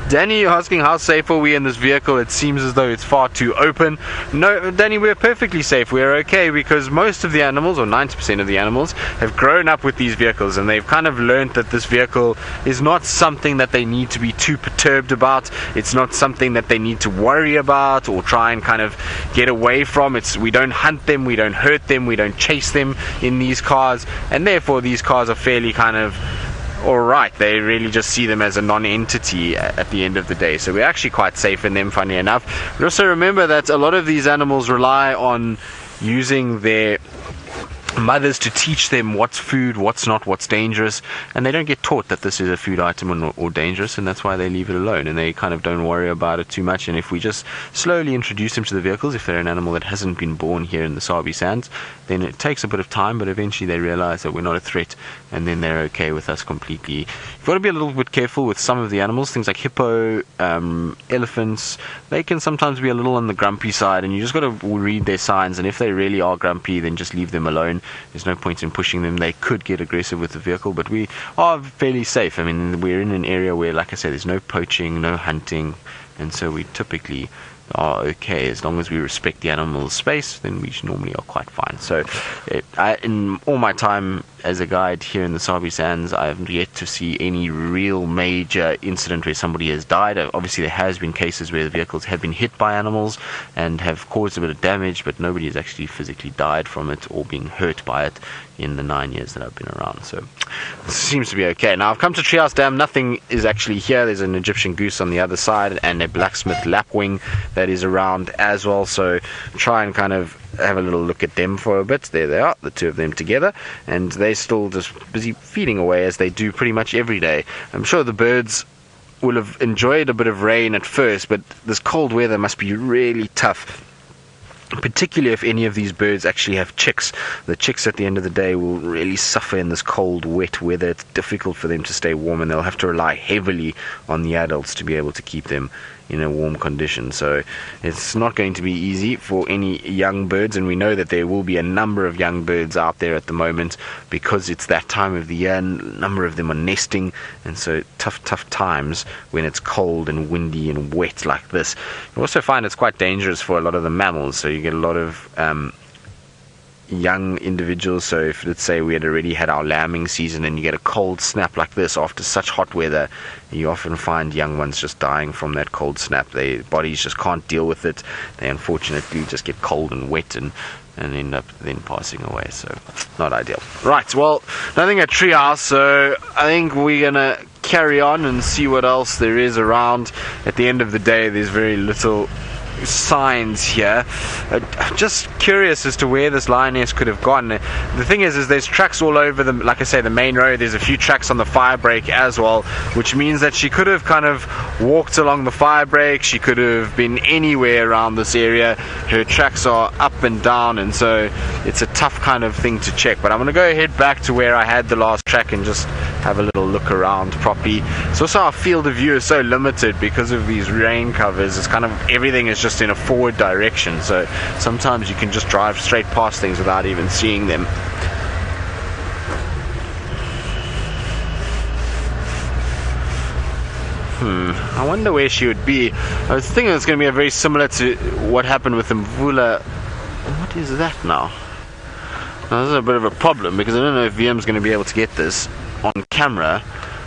Danny asking how safe are we in this vehicle? It seems as though it's far too open. No, Danny, we're perfectly safe. We're okay because most of the animals, or 90% of the animals, have grown up with these vehicles, and they've kind of learned that this vehicle is not something that they need to be too perturbed about. It's not something that they need to worry about or try and kind of get away from. We don't hunt them, we don't hurt them, we don't chase them in these cars, and therefore these cars are fairly kind of alright. They really just see them as a non-entity at the end of the day, so we're actually quite safe in them, funny enough. But also remember that a lot of these animals rely on using their mothers to teach them what's food, what's not, what's dangerous, and they don't get taught that this is a food item or dangerous, and that's why they leave it alone and they kind of don't worry about it too much. And if we just slowly introduce them to the vehicles, if they're an animal that hasn't been born here in the Sabi Sands, then it takes a bit of time, but eventually they realize that we're not a threat, and then they're okay with us completely. You've got to be a little bit careful with some of the animals, things like hippo, elephants. They can sometimes be a little on the grumpy side, and you just got to read their signs, and if they really are grumpy, then just leave them alone. There's no point in pushing them. They could get aggressive with the vehicle, but we are fairly safe. I mean, we're in an area where, like I said, there's no poaching, no hunting, and so we typically are okay. As long as we respect the animal's space, then we normally are quite fine. So in all my time as a guide here in the Sabi Sands, I haven't yet to see any real major incident where somebody has died. Obviously there has been cases where the vehicles have been hit by animals and have caused a bit of damage, but nobody has actually physically died from it or been hurt by it in the 9 years that I've been around. So it seems to be okay. Now I've come to Treehouse Dam. Nothing is actually here. There's an Egyptian goose on the other side and a blacksmith lapwing that is around as well, so try and kind of have a little look at them for a bit. There they are, the two of them together, and they're still just busy feeding away as they do pretty much every day. I'm sure the birds will have enjoyed a bit of rain at first, but this cold weather must be really tough, particularly if any of these birds actually have chicks. The chicks at the end of the day will really suffer in this cold, wet weather. It's difficult for them to stay warm, and they'll have to rely heavily on the adults to be able to keep them in a warm condition. So it's not going to be easy for any young birds, and we know that there will be a number of young birds out there at the moment because it's that time of the year, and a number of them are nesting, and so tough times when it's cold and windy and wet like this. You also find it's quite dangerous for a lot of the mammals, so you get a lot of young individuals. So if, let's say, we had already had our lambing season and you get a cold snap like this after such hot weather, you often find young ones just dying from that cold snap. Their bodies just can't deal with it. They unfortunately just get cold and wet and end up then passing away. So not ideal. Right, well, nothing at Treehouse, so I think we're gonna carry on and see what else there is around. At the end of the day, there's very little signs here. Just curious as to where this lioness could have gone. The thing is there's tracks all over the, like I say, the main road. There's a few tracks on the fire break as well, which means that she could have kind of walked along the fire break. She could have been anywhere around this area. Her tracks are up and down, and so it's a tough kind of thing to check. But I'm going to go head back to where I had the last track and just have a little look around properly. So also our field of view is so limited because of these rain covers. It's kind of everything is just in a forward direction, so sometimes you can just drive straight past things without even seeing them. I wonder where she would be. I was thinking it's going to be very similar to what happened with the Mvula. What is that now? Now this is a bit of a problem because I don't know if VM's going to be able to get this on camera,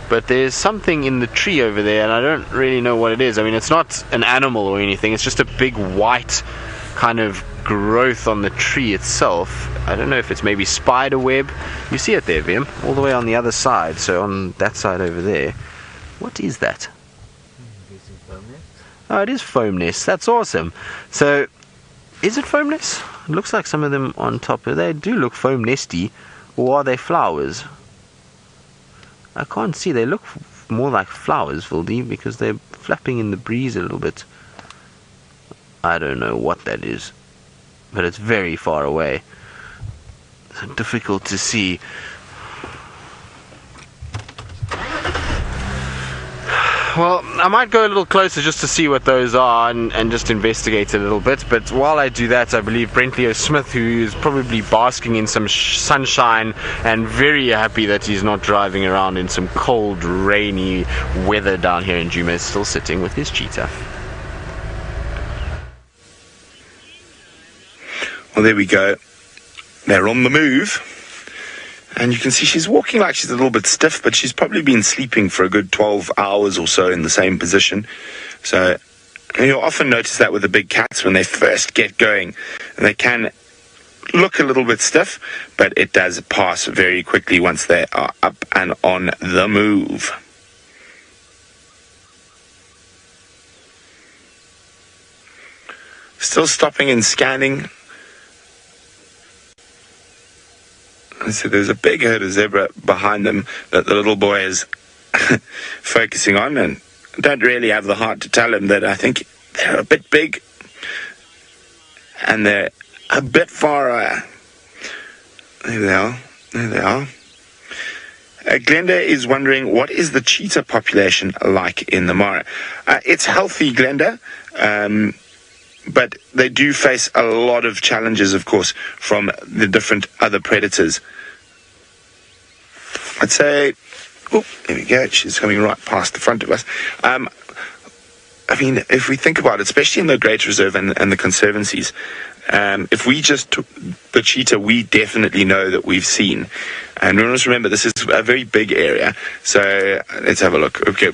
but there's something in the tree over there and I don't really know what it is. I mean, it's not an animal or anything, it's just a big white kind of growth on the tree itself. I don't know if it's maybe spider web. You see it there, VM, all the way on the other side, so on that side over there. What is that? Oh, it is foam nest. That's awesome. So is it foam nest? It looks like some of them on top. They do look foam nesty, or are they flowers? I can't see. They look more like flowers, Vildy, because they're flapping in the breeze a little bit. I don't know what that is, but it's very far away. So difficult to see. Well, I might go a little closer just to see what those are and just investigate a little bit. But while I do that, I believe Brent Smith, who is probably basking in some sunshine and very happy that he's not driving around in some cold, rainy weather down here in Djuma, is still sitting with his cheetah. Well, there we go. They're on the move. And you can see she's walking like she's a little bit stiff, but she's probably been sleeping for a good 12 hours or so in the same position. So you'll often notice that with the big cats when they first get going. And they can look a little bit stiff, but it does pass very quickly once they are up and on the move. Still stopping and scanning. So there's a big herd of zebra behind them that the little boy is focusing on, and I don't really have the heart to tell him that I think they're a bit big and they're a bit far. There they are. There they are. Glenda is wondering, what is the cheetah population like in the Mara? It's healthy, Glenda. But they do face a lot of challenges, of course, from the different other predators. I'd say, oh, there we go, she's coming right past the front of us. I mean, if we think about it, especially in the Great Reserve and the conservancies, if we just took the cheetah we definitely know that we've seen, and we must remember this is a very big area, so let's have a look. Okay.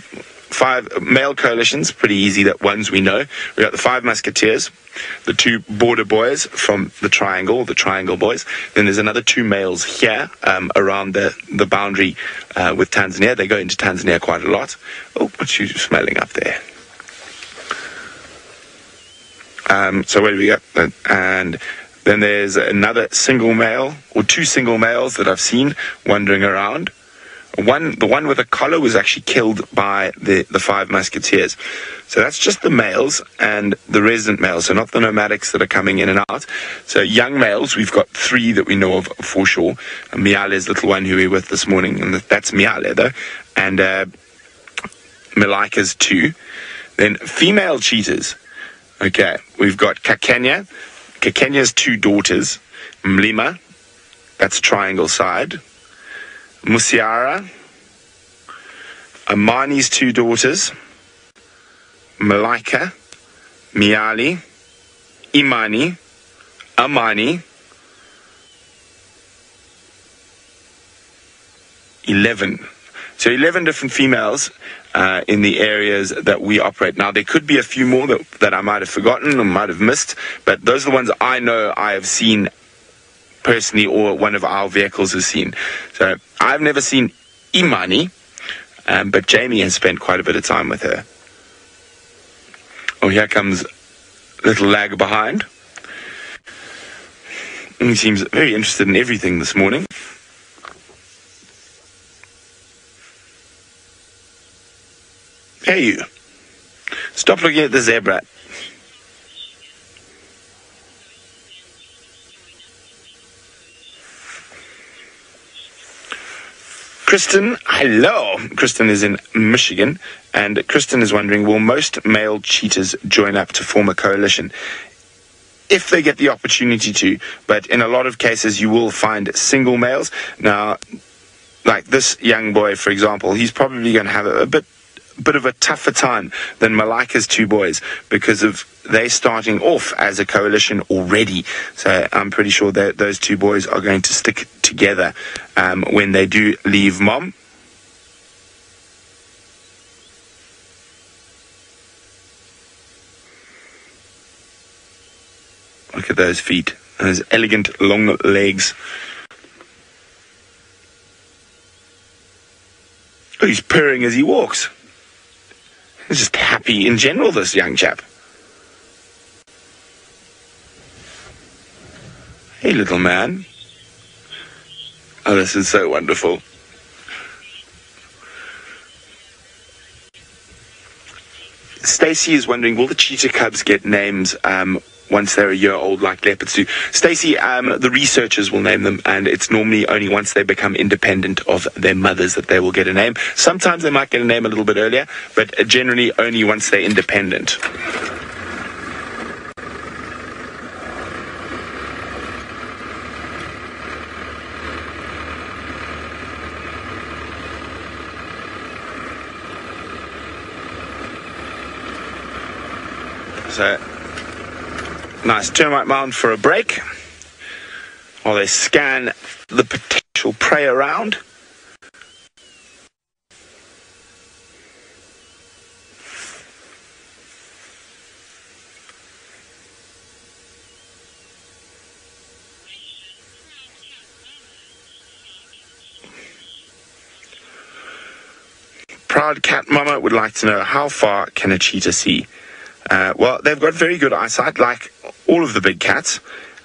5 male coalitions, pretty easy, that ones we know. We got the 5 musketeers, the 2 border boys from the triangle boys. Then there's another 2 males here around the boundary with Tanzania. They go into Tanzania quite a lot. Oh, what's you smelling up there? So where do we go? And then there's another single male, or 2 single males that I've seen wandering around. The one with a collar was actually killed by the 5 musketeers. So that's just the males and the resident males, so not the nomadics that are coming in and out. So young males, we've got 3 that we know of for sure. Miale's little one who we were with this morning, and that's Miale though. And Malika's 2. Then female cheetahs. Okay, we've got Kakenya. Kakenya's 2 daughters. Mlima, that's triangle side. Musiara, Amani's 2 daughters, Malika, Miali, Imani, Amani, 11. So 11 different females in the areas that we operate. Now, there could be a few more that I might have forgotten or might have missed, but those are the ones I know I have seen personally, or one of our vehicles has seen. So I've never seen Imani, but Jamie has spent quite a bit of time with her. Oh, here comes little lag behind. He seems very interested in everything this morning. Hey you, stop looking at the zebra. Kristen, hello. Kristen is in Michigan, and Kristen is wondering, will most male cheetahs join up to form a coalition? If they get the opportunity to, but in a lot of cases you will find single males. Now, like this young boy, for example, he's probably going to have a bit of a tougher time than Malika's 2 boys because of they starting off as a coalition already. So I'm pretty sure that those 2 boys are going to stick together when they do leave mom. Look at those feet, those elegant long legs. Oh, he's purring as he walks. He's just happy in general, this young chap. Hey, little man. Oh, this is so wonderful. Stacy is wondering, will the cheetah cubs get names once they're a year old, like leopards do. Stacey, the researchers will name them, and it's normally only once they become independent of their mothers that they will get a name. Sometimes they might get a name a little bit earlier, but generally only once they're independent. So, nice termite mound for a break while they scan the potential prey around. Proud cat mama would like to know, how far can a cheetah see? Well, they've got very good eyesight, like all of the big cats,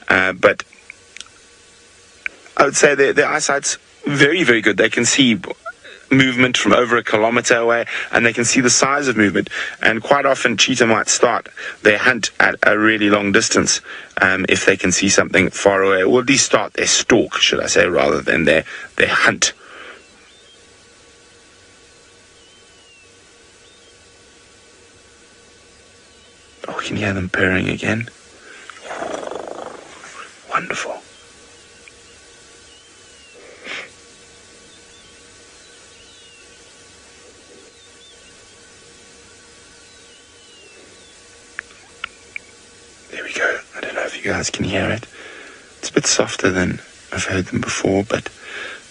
but I would say their eyesight's very, very good. They can see movement from over a kilometer away, and they can see the size of movement. And quite often, cheetah might start their hunt at a really long distance if they can see something far away, or at least start their stalk, should I say, rather than their hunt. Oh, can you hear them purring again? Wonderful. There we go. I don't know if you guys can hear it. It's a bit softer than I've heard them before, but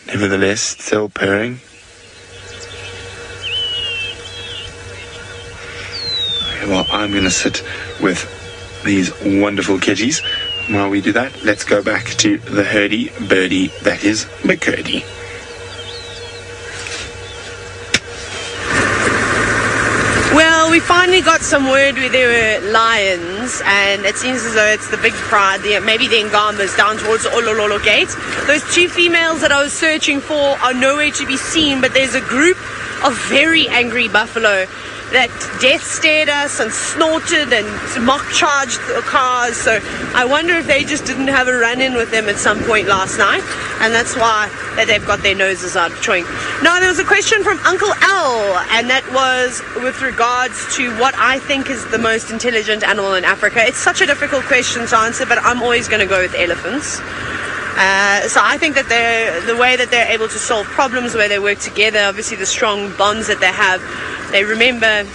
nevertheless, still purring. Well, I'm going to sit with these wonderful kitties. While we do that, let's go back to the herdy birdie that is McCurdy. Well, we finally got some word where there were lions, and it seems as though it's the big pride, maybe the Angamas down towards the Olololo gate. Those two females that I was searching for are nowhere to be seen, but there's a group of very angry buffalo that death stared us and snorted and mock charged the cars. So I wonder if they just didn't have a run-in with them at some point last night, and that's why that they've got their noses out chewing. Now, there was a question from Uncle Al, and that was with regards to what I think is the most intelligent animal in Africa. It's such a difficult question to answer, but I'm always going to go with elephants. So I think that the way that they're able to solve problems, where they work together, obviously the strong bonds that they have, they remember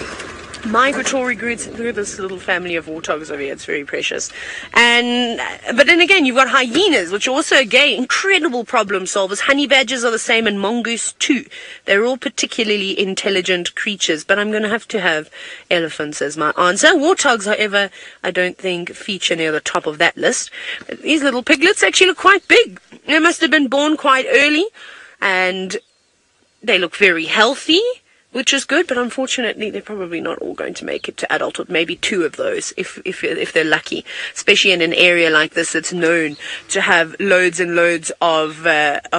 migratory groups. Look at this little family of warthogs over here. It's very precious. But then again, you've got hyenas, which are also, again, incredible problem solvers. Honey badgers are the same, and mongoose too. They're all particularly intelligent creatures, but I'm going to have elephants as my answer. Warthogs, however, I don't think feature near the top of that list. But these little piglets actually look quite big. They must have been born quite early, and they look very healthy, which is good, but unfortunately they're probably not all going to make it to adulthood. Maybe two of those, if they're lucky, especially in an area like this that's known to have loads and loads of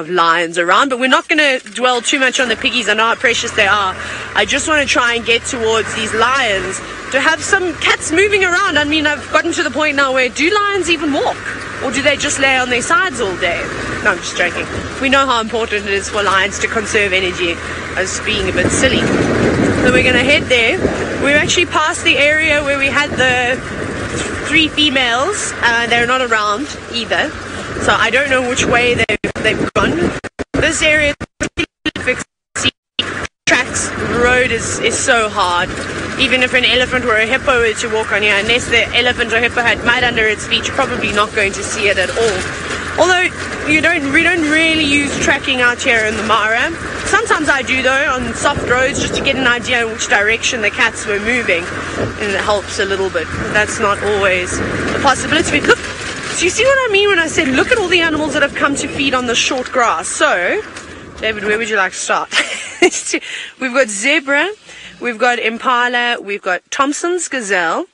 lions around. But we're not going to dwell too much on the piggies. I know how precious they are. I just want to try and get towards these lions, to have some cats moving around. I mean, I've gotten to the point now where, do lions even walk? Or do they just lay on their sides all day? No, I'm just joking. We know how important it is for lions to conserve energy. I was being a bit silly. So we're going to head there. We're actually past the area where we had the three females. They're not around either. So I don't know which way they've gone. This area is tracks. The road is so hard. Even if an elephant or a hippo were to walk on here, unless the elephant or hippo had mud under its feet, you're probably not going to see it at all. Although we don't really use tracking out here in the Mara. Sometimes I do though, on soft roads, just to get an idea in which direction the cats were moving, and it helps a little bit. But that's not always a possibility. Look, so you see what I mean when I said look at all the animals that have come to feed on the short grass. So, David, where would you like to start? We've got zebra, we've got impala, we've got Thompson's gazelle,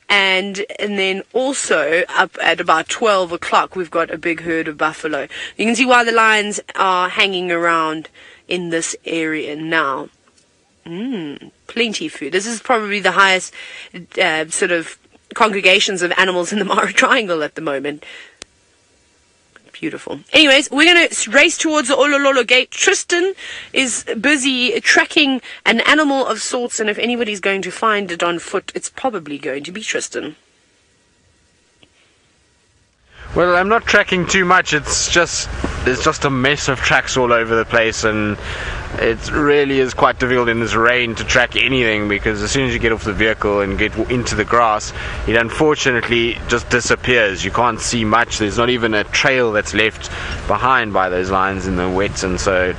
and then also up at about 12 o'clock we've got a big herd of buffalo. You can see why the lions are hanging around in this area now. Plenty of food. This is probably the highest sort of congregations of animals in the Mara Triangle at the moment. Beautiful. Anyways, we're going to race towards the Olololo gate. Tristan is busy tracking an animal of sorts, and if anybody's going to find it on foot, it's probably going to be Tristan. Well, I'm not tracking too much. There's just a mess of tracks all over the place, and it really is quite difficult in this rain to track anything, because as soon as you get off the vehicle and get into the grass, it unfortunately just disappears. You can't see much. There's not even a trail that's left behind by those lines in the wet, and so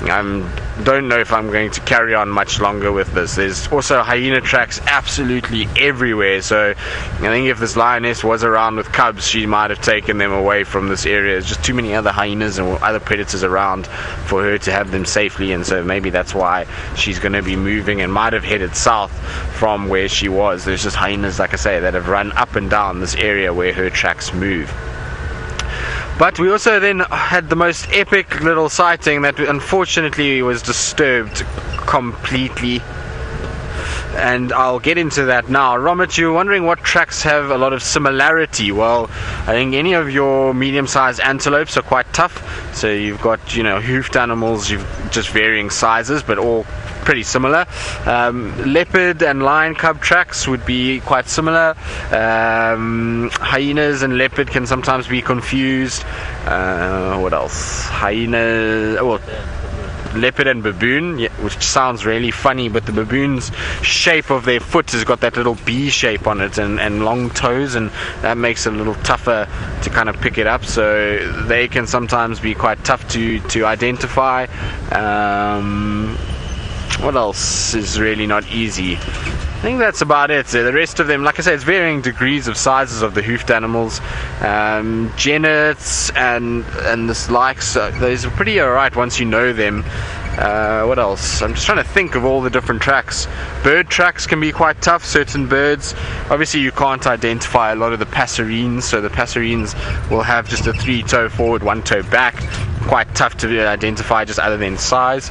I don't know if I'm going to carry on much longer with this. There's also hyena tracks absolutely everywhere, so I think if this lioness was around with cubs, she might have taken them away from this area. There's just too many other hyenas and other predators around for her to have them safely, and so maybe that's why she's going to be moving and might have headed south from where she was. There's just hyenas, like I say, that have run up and down this area where her tracks move. But we also then had the most epic little sighting that unfortunately was disturbed completely, and I'll get into that now. Romit, you're wondering what tracks have a lot of similarity. Well, I think any of your medium-sized antelopes are quite tough. So you've got, you know, hoofed animals, you've just varying sizes, but all pretty similar. Leopard and lion cub tracks would be quite similar. Hyenas and leopard can sometimes be confused. What else? Hyena, well, leopard and baboon, yeah, which sounds really funny, but the baboon's shape of their foot has got that little B shape on it, and long toes, and that makes it a little tougher to kind of pick it up, so they can sometimes be quite tough to identify. What else is really not easy? I think that's about it. The rest of them, like I say, it's varying degrees of sizes of the hoofed animals. Genets and this likes, those are pretty alright once you know them. What else? I'm just trying to think of all the different tracks. Bird tracks can be quite tough, certain birds. Obviously you can't identify a lot of the passerines, so the passerines will have just a 3-toe forward, 1-toe back. Quite tough to identify just other than size.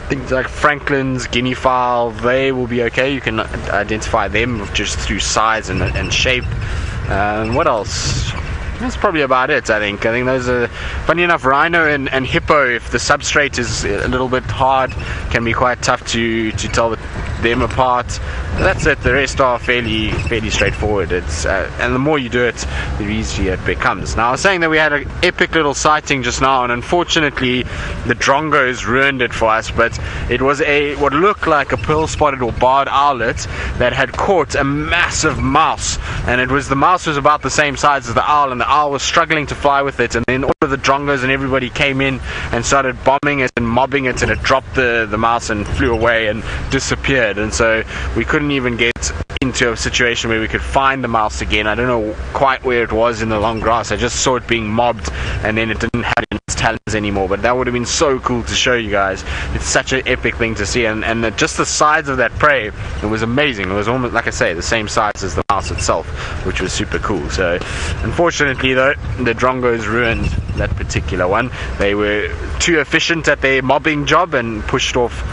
Things like francolins, guinea fowl, they will be okay. You can identify them just through size and shape. What else? That's probably about it, I think. I think those are, funny enough, rhino and hippo, if the substrate is a little bit hard, can be quite tough to tell them apart. That's it. The rest are fairly straightforward. It's and the more you do it, the easier it becomes. Now, I was saying that we had an epic little sighting just now, and unfortunately the drongos ruined it for us, but it was what looked like a pearl-spotted or barred owlet that had caught a massive mouse, and the mouse was about the same size as the owl, and the owl was struggling to fly with it, and then all of the drongos and everybody came in and started bombing it and mobbing it, and it dropped the mouse and flew away and disappeared. And so we couldn't even get into a situation where we could find the mouse again. I don't know quite where it was in the long grass. I just saw it being mobbed, and then it didn't have its talons anymore, but that would have been so cool to show you guys. It's such an epic thing to see, and just the size of that prey, it was amazing. It was almost, like I say, the same size as the mouse itself, which was super cool. So unfortunately though, the drongos ruined that particular one. They were too efficient at their mobbing job and pushed off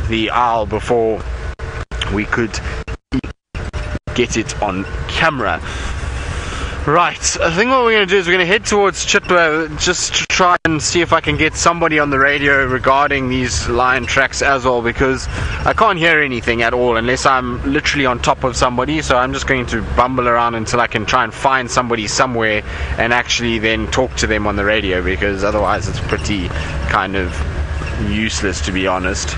the owl before we could get it on camera. Right, I think what we're going to do is we're going to head towards Chitwa just to try and see if I can get somebody on the radio regarding these lion tracks as well, because I can't hear anything at all unless I'm literally on top of somebody. So I'm just going to bumble around until I can try and find somebody somewhere and actually then talk to them on the radio, because otherwise it's pretty kind of useless, to be honest.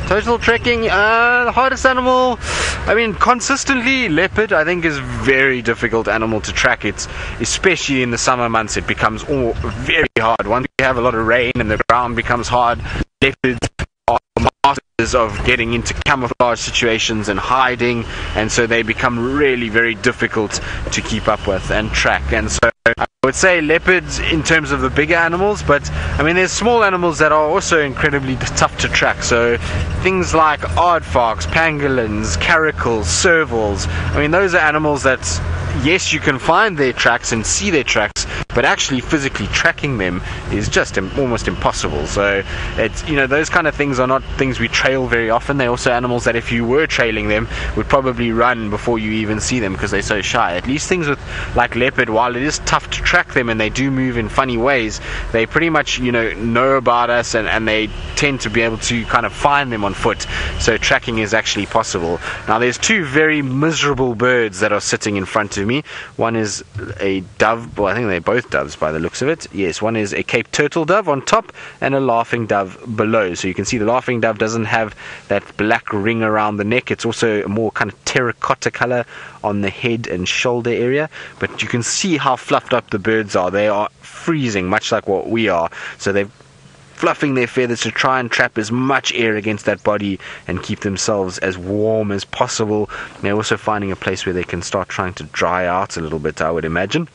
Total trekking, the hardest animal, I mean, consistently, leopard, I think, is a very difficult animal to track. It's, especially in the summer months, it becomes very hard. Once you have a lot of rain and the ground becomes hard, leopards are masters of getting into camouflage situations and hiding, and so they become really very difficult to keep up with and track. And so I would say leopards in terms of the bigger animals, but I mean there's small animals that are also incredibly tough to track. So things like aardvarks, pangolins, caracals, servals, I mean those are animals that yes, you can find their tracks and see their tracks, but actually physically tracking them is just almost impossible. So it's, you know, those kind of things are not things we trail very often. They're also animals that if you were trailing them would probably run before you even see them because they're so shy. At least things with like leopard, while it is tough to track them and they do move in funny ways, they pretty much, you know about us, and they tend to be able to kind of find them on foot. So tracking is actually possible. Now there's two very miserable birds that are sitting in front of me. One is a dove, well, I think they're both doves by the looks of it. Yes, one is a Cape turtle dove on top and a laughing dove below. So you can see the laughing dove doesn't have that black ring around the neck. It's also a more kind of terracotta color on the head and shoulder area, but you can see how fluffed up the birds are. They are freezing, much like what we are. So they're fluffing their feathers to try and trap as much air against that body and keep themselves as warm as possible. They're also finding a place where they can start trying to dry out a little bit, I would imagine.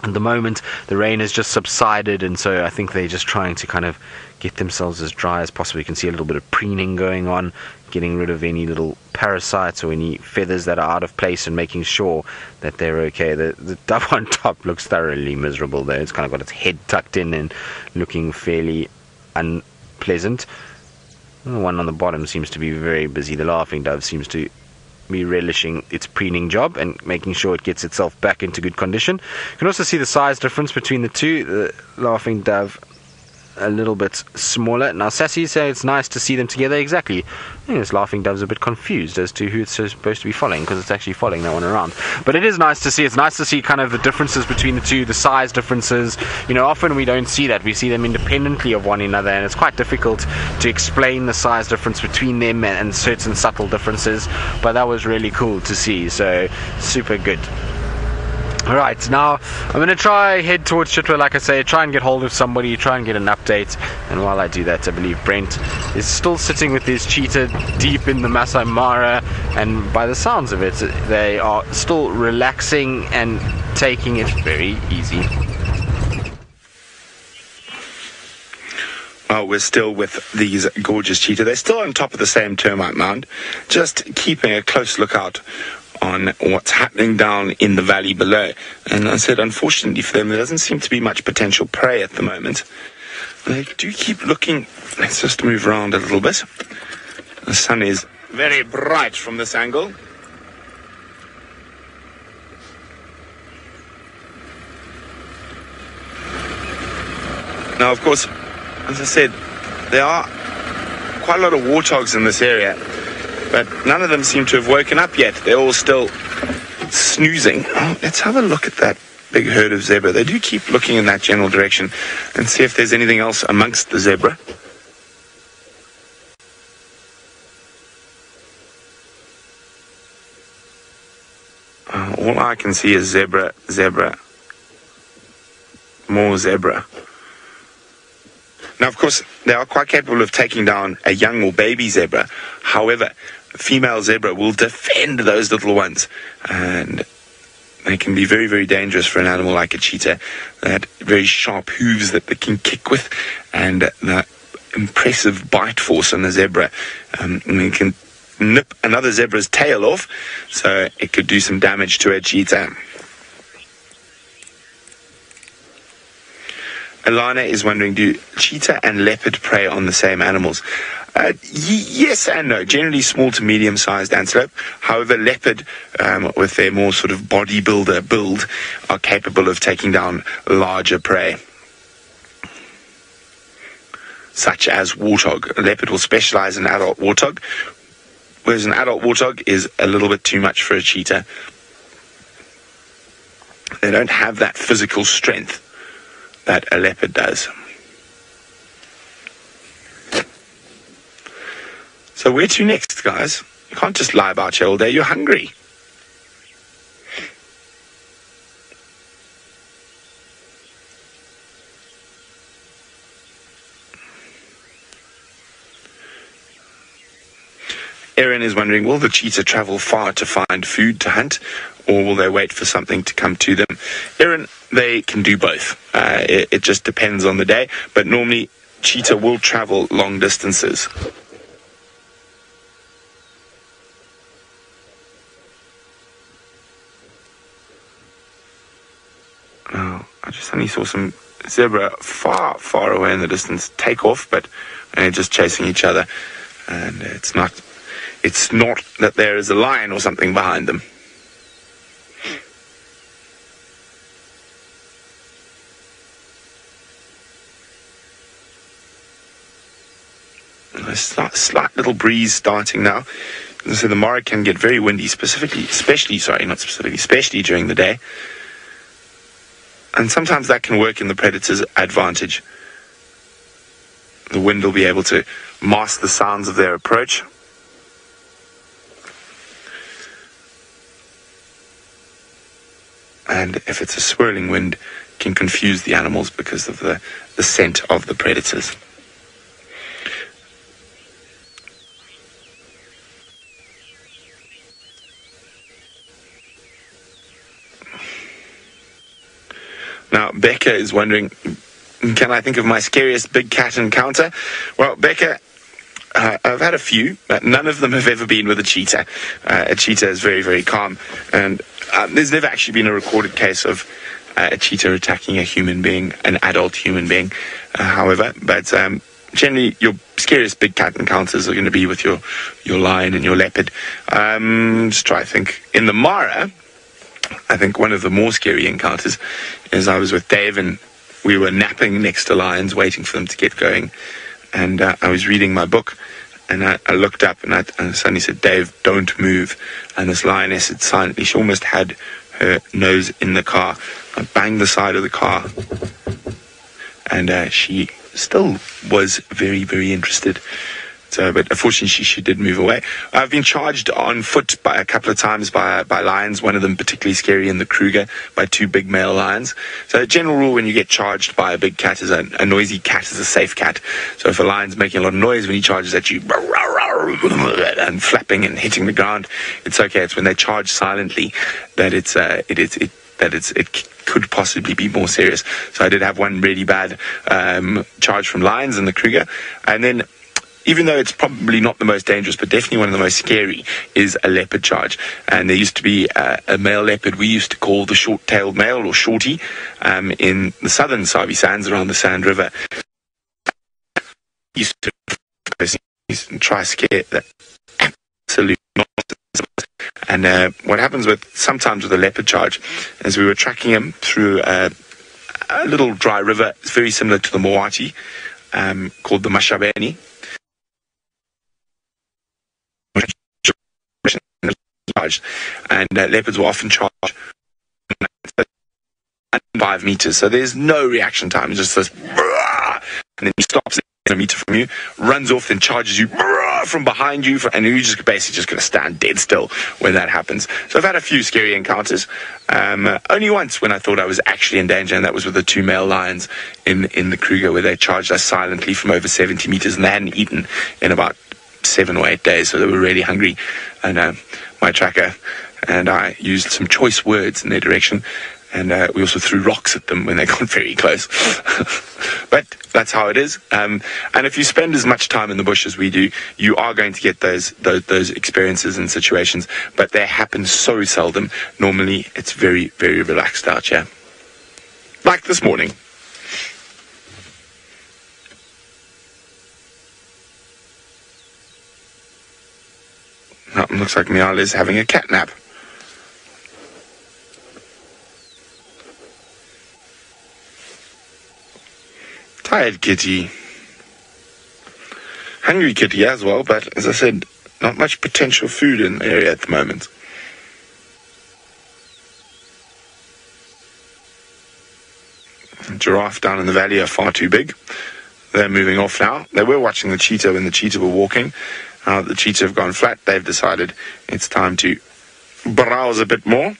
At the moment, the rain has just subsided, and so I think they're just trying to kind of get themselves as dry as possible. You can see a little bit of preening going on, getting rid of any little parasites or any feathers that are out of place and making sure that they're okay. The dove on top looks thoroughly miserable there. It's kind of got its head tucked in and looking fairly unpleasant. The one on the bottom seems to be very busy. The laughing dove seems to be relishing its preening job and making sure it gets itself back into good condition. You can also see the size difference between the two. The laughing dove a little bit smaller. Now Sassy says it's nice to see them together. Exactly. I think this laughing dove's a bit confused as to who it's supposed to be following, because it's actually following that one around. But it is nice to see. It's nice to see kind of the differences between the two, the size differences. You know, often we don't see that. We see them independently of one another, and it's quite difficult to explain the size difference between them and certain subtle differences. But that was really cool to see. So super good. Alright, now I'm going to try head towards Chitwa, like I say, try and get hold of somebody, try and get an update. And while I do that, I believe Brent is still sitting with his cheetah deep in the Masai Mara, and by the sounds of it, they are still relaxing and taking it very easy. Well, we're still with these gorgeous cheetah. They're still on top of the same termite mound, just keeping a close lookout on what's happening down in the valley below. And I said, unfortunately for them, there doesn't seem to be much potential prey at the moment. They do keep looking. Let's just move around a little bit. The sun is very bright from this angle. Now, of course, as I said, there are quite a lot of warthogs in this area, but none of them seem to have woken up yet. They're all still snoozing. Oh, let's have a look at that big herd of zebra. They do keep looking in that general direction and see if there's anything else amongst the zebra. All I can see is zebra, zebra, more zebra. Now, of course, they are quite capable of taking down a young or baby zebra. However, female zebra will defend those little ones, and they can be very, very dangerous for an animal like a cheetah. That very sharp hooves that they can kick with, and the impressive bite force on the zebra. And it can nip another zebra's tail off, so it could do some damage to a cheetah. Alana is wondering, do cheetah and leopard prey on the same animals? Yes and no. Generally small to medium-sized antelope. However, leopard, with their more sort of bodybuilder build, are capable of taking down larger prey, such as warthog. A leopard will specialize in adult warthog, whereas an adult warthog is a little bit too much for a cheetah. They don't have that physical strength that a leopard does. So where to next, guys? You can't just lie about here all day. You're hungry. Erin is wondering, will the cheetah travel far to find food to hunt, or will they wait for something to come to them? Erin, they can do both. It just depends on the day, but normally cheetah will travel long distances. I just suddenly saw some zebra far, far away in the distance take off, but they're just chasing each other. And it's not that there is a lion or something behind them. A slight little breeze starting now. So the morrow can get very windy, especially during the day. And sometimes that can work in the predator's advantage. The wind will be able to mask the sounds of their approach. And if it's a swirling wind, it can confuse the animals because of the scent of the predators. Now, Becca is wondering, can I think of my scariest big cat encounter? Well, Becca, I've had a few, but none of them have ever been with a cheetah. A cheetah is very, very calm, and there's never actually been a recorded case of a cheetah attacking a human being, an adult human being, however. But generally, your scariest big cat encounters are going to be with your lion and your leopard. Just try to think. In the Mara, I think one of the more scary encounters is I was with Dave and we were napping next to lions, waiting for them to get going. And I was reading my book, and I looked up and I suddenly said, "Dave, don't move." And this lioness had silently, she almost had her nose in the car. I banged the side of the car, and she still was very, very interested. So, but unfortunately, she did move away. I've been charged on foot by a couple of times by lions, one of them particularly scary in the Kruger, by two big male lions. So a general rule when you get charged by a big cat is a noisy cat is a safe cat. So if a lion's making a lot of noise when he charges at you, and flapping and hitting the ground, it's okay. It's when they charge silently that it could possibly be more serious. So I did have one really bad charge from lions in the Kruger. And then, even though it's probably not the most dangerous, but definitely one of the most scary, is a leopard charge. And there used to be a male leopard we used to call the short-tailed male, or shorty, in the southern Sabi sands around the Sand River. Used to try to scare that absolute nonsense. And what happens sometimes with a leopard charge is we were tracking him through a little dry river. It's very similar to the Moati, called the Mashabeni. And leopards will often charge 5 meters, so there's no reaction time. It's just this, and then he stops a meter from you, runs off, then charges you from behind you, and you're just basically just going to stand dead still when that happens. So I've had a few scary encounters. Only once when I thought I was actually in danger, and that was with the two male lions in the Kruger, where they charged us silently from over 70 meters, and they hadn't eaten in about 7 or 8 days, so they were really hungry. And my tracker and I used some choice words in their direction, and we also threw rocks at them when they got very close. But that's how it is. And if you spend as much time in the bush as we do, you are going to get those experiences and situations, but they happen so seldom. Normally, it's very, very relaxed out here. Like this morning. Oh, looks like Mial is having a cat nap. Tired kitty. Hungry kitty as well, but as I said, not much potential food in the area at the moment. Giraffe down in the valley are far too big. They're moving off now. They were watching the cheetah when the cheetah were walking. Now that the cheetah have gone flat, they've decided it's time to browse a bit more.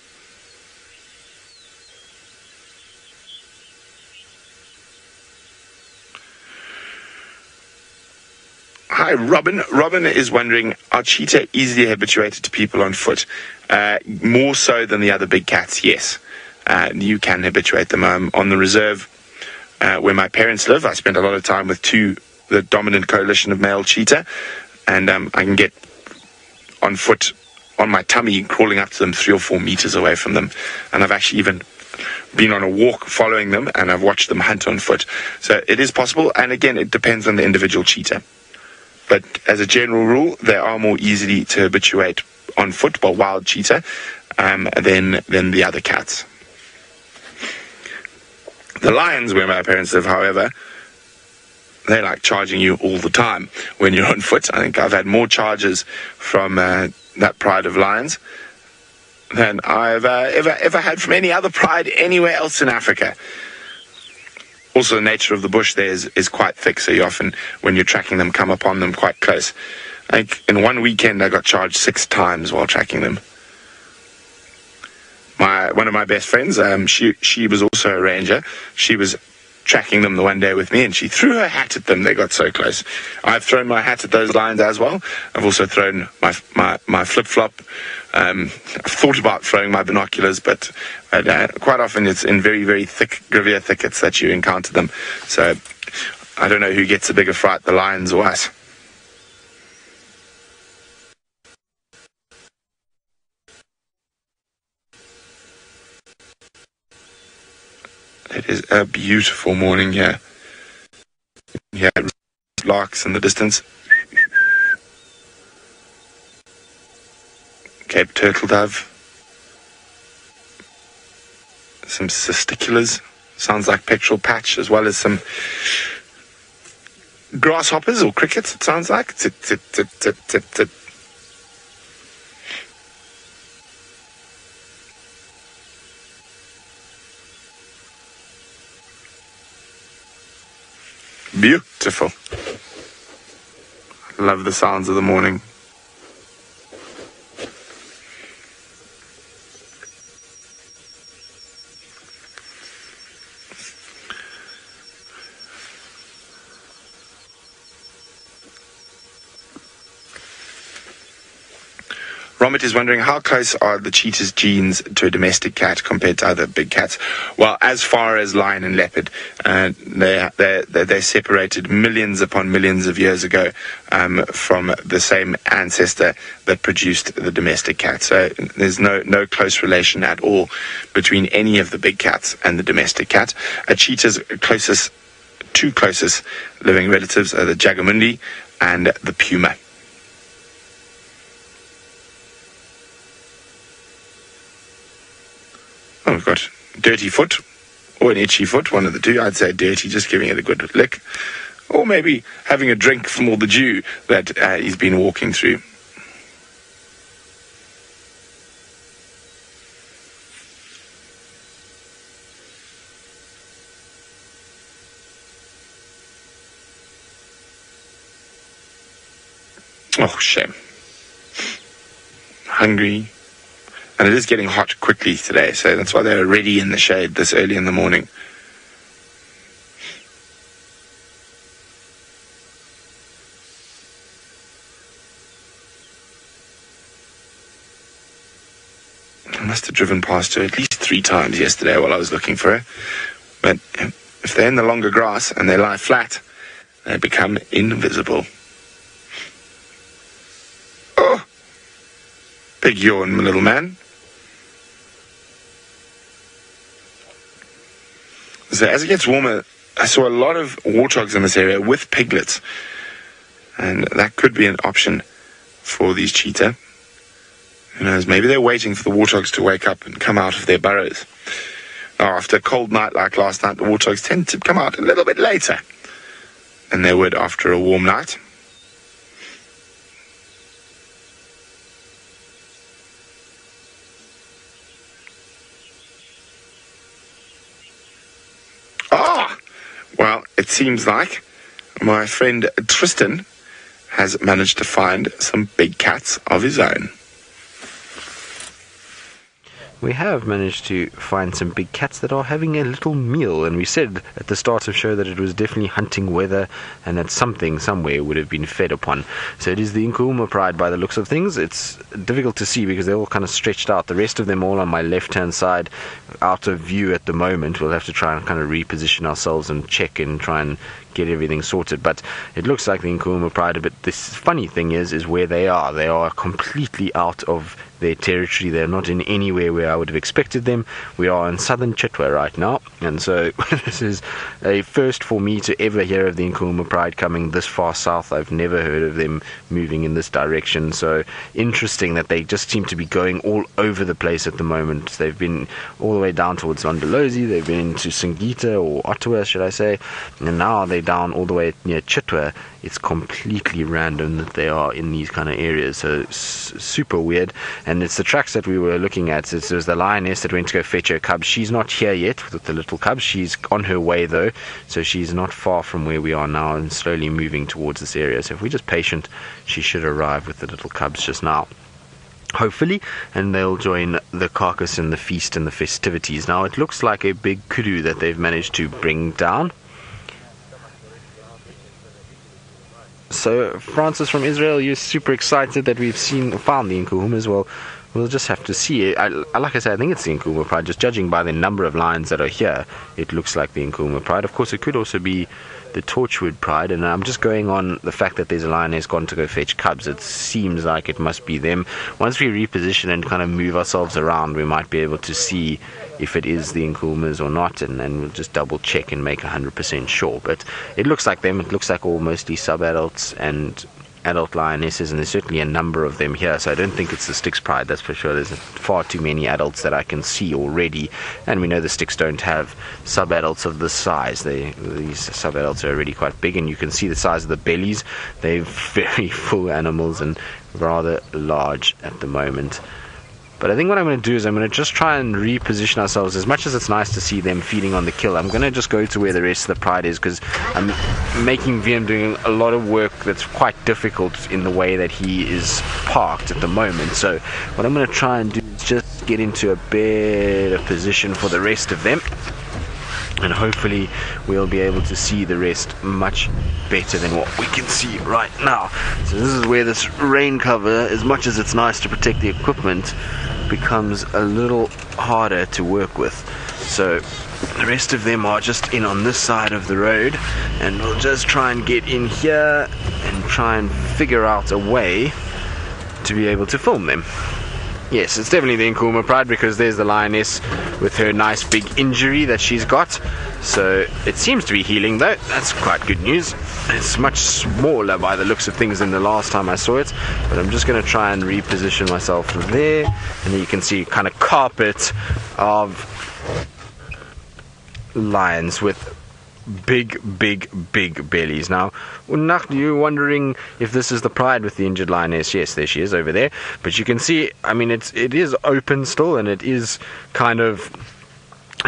Hi, Robin. Robin is wondering, are cheetah easily habituated to people on foot? More so than the other big cats, yes. You can habituate them. On the reserve where my parents live, I spent a lot of time with the dominant coalition of male cheetah. And I can get on foot, on my tummy, crawling up to them 3 or 4 meters away from them. And I've actually even been on a walk following them, and I've watched them hunt on foot. So it is possible, and again, it depends on the individual cheetah. But as a general rule, they are more easily to habituate on foot by wild cheetah than the other cats. The lions, where my parents live, however, they like charging you all the time when you're on foot. I think I've had more charges from that pride of lions than I've ever had from any other pride anywhere else in Africa. Also, the nature of the bush there is quite thick, so you often, when you're tracking them, come upon them quite close. I think in one weekend I got charged 6 times while tracking them. One of my best friends, she was also a ranger. She was tracking them the one day with me, and she threw her hat at them. They got so close. I've thrown my hat at those lions as well. I've also thrown my flip-flop. I've thought about throwing my binoculars, but quite often it's in very, very thick gravier thickets that you encounter them. So I don't know who gets a bigger fright, the lions or us. It is a beautiful morning here. Yeah, larks in the distance. Cape turtle dove. Some cisticulars. Sounds like petrel patch, as well as some grasshoppers or crickets, it sounds like. Tit, tit, tit, tit, tit, tit. Beautiful. I love the sounds of the morning. Romit is wondering, how close are the cheetah's genes to a domestic cat compared to other big cats? Well, as far as lion and leopard, they separated millions upon millions of years ago from the same ancestor that produced the domestic cat. So there's no close relation at all between any of the big cats and the domestic cat. A cheetah's two closest living relatives are the Jagamundi and the puma. Oh, we've got dirty foot or an itchy foot, one of the two. I'd say dirty, just giving it a good lick. Or maybe having a drink from all the dew that he's been walking through. Oh, shame. Hungry. And it is getting hot quickly today, so that's why they're already in the shade this early in the morning. I must have driven past her at least 3 times yesterday while I was looking for her. But if they're in the longer grass and they lie flat, they become invisible. Oh! Big yawn, my little man. So as it gets warmer, I saw a lot of warthogs in this area with piglets. And that could be an option for these cheetah. Who knows, maybe they're waiting for the warthogs to wake up and come out of their burrows. Now, after a cold night like last night, the warthogs tend to come out a little bit later than they would after a warm night. Well, it seems like my friend Tristan has managed to find some big cats of his own. We have managed to find some big cats that are having a little meal, and we said at the start of the show that it was definitely hunting weather and that something somewhere would have been fed upon. So it is the Nkuhuma Pride by the looks of things. It's difficult to see because they're all kind of stretched out. The rest of them all on my left hand side, out of view at the moment. We'll have to try and kind of reposition ourselves and check and try and get everything sorted, but it looks like the Nkuhuma Pride. But this funny thing is where they are completely out of their territory. They're not in anywhere where I would have expected them. We are in southern Chitwa right now, and so this is a first for me to ever hear of the Nkuhuma Pride coming this far south. I've never heard of them moving in this direction, so interesting that they just seem to be going all over the place at the moment. They've been all the way down towards Londolozi, they've been to Singita, or Ottawa should I say, and now they're down all the way near Chitwa. It's completely random that they are in these kind of areas, so super weird. And it's the tracks that we were looking at. It was the lioness that went to go fetch her cubs. She's not here yet with the little cubs. She's on her way though, so she's not far from where we are now and slowly moving towards this area. So if we're just patient, she should arrive with the little cubs just now, hopefully, and they'll join the carcass and the feast and the festivities. Now it looks like a big kudu that they've managed to bring down. So Francis from Israel, you're super excited that we've found the Incoomer as well. We'll just have to see. Like I said, I think it's the Nkuhuma Pride. Just judging by the number of lions that are here, it looks like the Nkuhuma Pride. Of course, it could also be the Torchwood Pride, and I'm just going on the fact that there's a lioness gone to go fetch cubs. It seems like it must be them. Once we reposition and kind of move ourselves around, we might be able to see if it is the Incoomers or not, and then we'll just double check and make 100% sure. But it looks like them. It looks like all mostly sub-adults and adult lionesses, and there's certainly a number of them here, so I don't think it's the Styx Pride, that's for sure. There's far too many adults that I can see already, and we know the Styx don't have sub-adults of this size. These sub-adults are already quite big, and you can see the size of the bellies. They're very full animals and rather large at the moment. But I think what I'm going to do is I'm going to just try and reposition ourselves. As much as it's nice to see them feeding on the kill, I'm going to just go to where the rest of the pride is, because I'm making VM doing a lot of work that's quite difficult in the way that he is parked at the moment. So what I'm going to try and do is just get into a better position for the rest of them, and hopefully we'll be able to see the rest much better than what we can see right now. So this is where this rain cover, as much as it's nice to protect the equipment, becomes a little harder to work with. So the rest of them are just in on this side of the road, and we'll just try and get in here and try and figure out a way to be able to film them. Yes, it's definitely the Nkuhuma Pride, because there's the lioness with her nice big injury that she's got. So it seems to be healing though. That's quite good news. It's much smaller by the looks of things than the last time I saw it. But I'm just going to try and reposition myself there. And then you can see kind of carpet of lions with big bellies. Now, you're wondering if this is the pride with the injured lioness. Yes, there she is over there. But you can see, I mean, it is open still, and it is kind of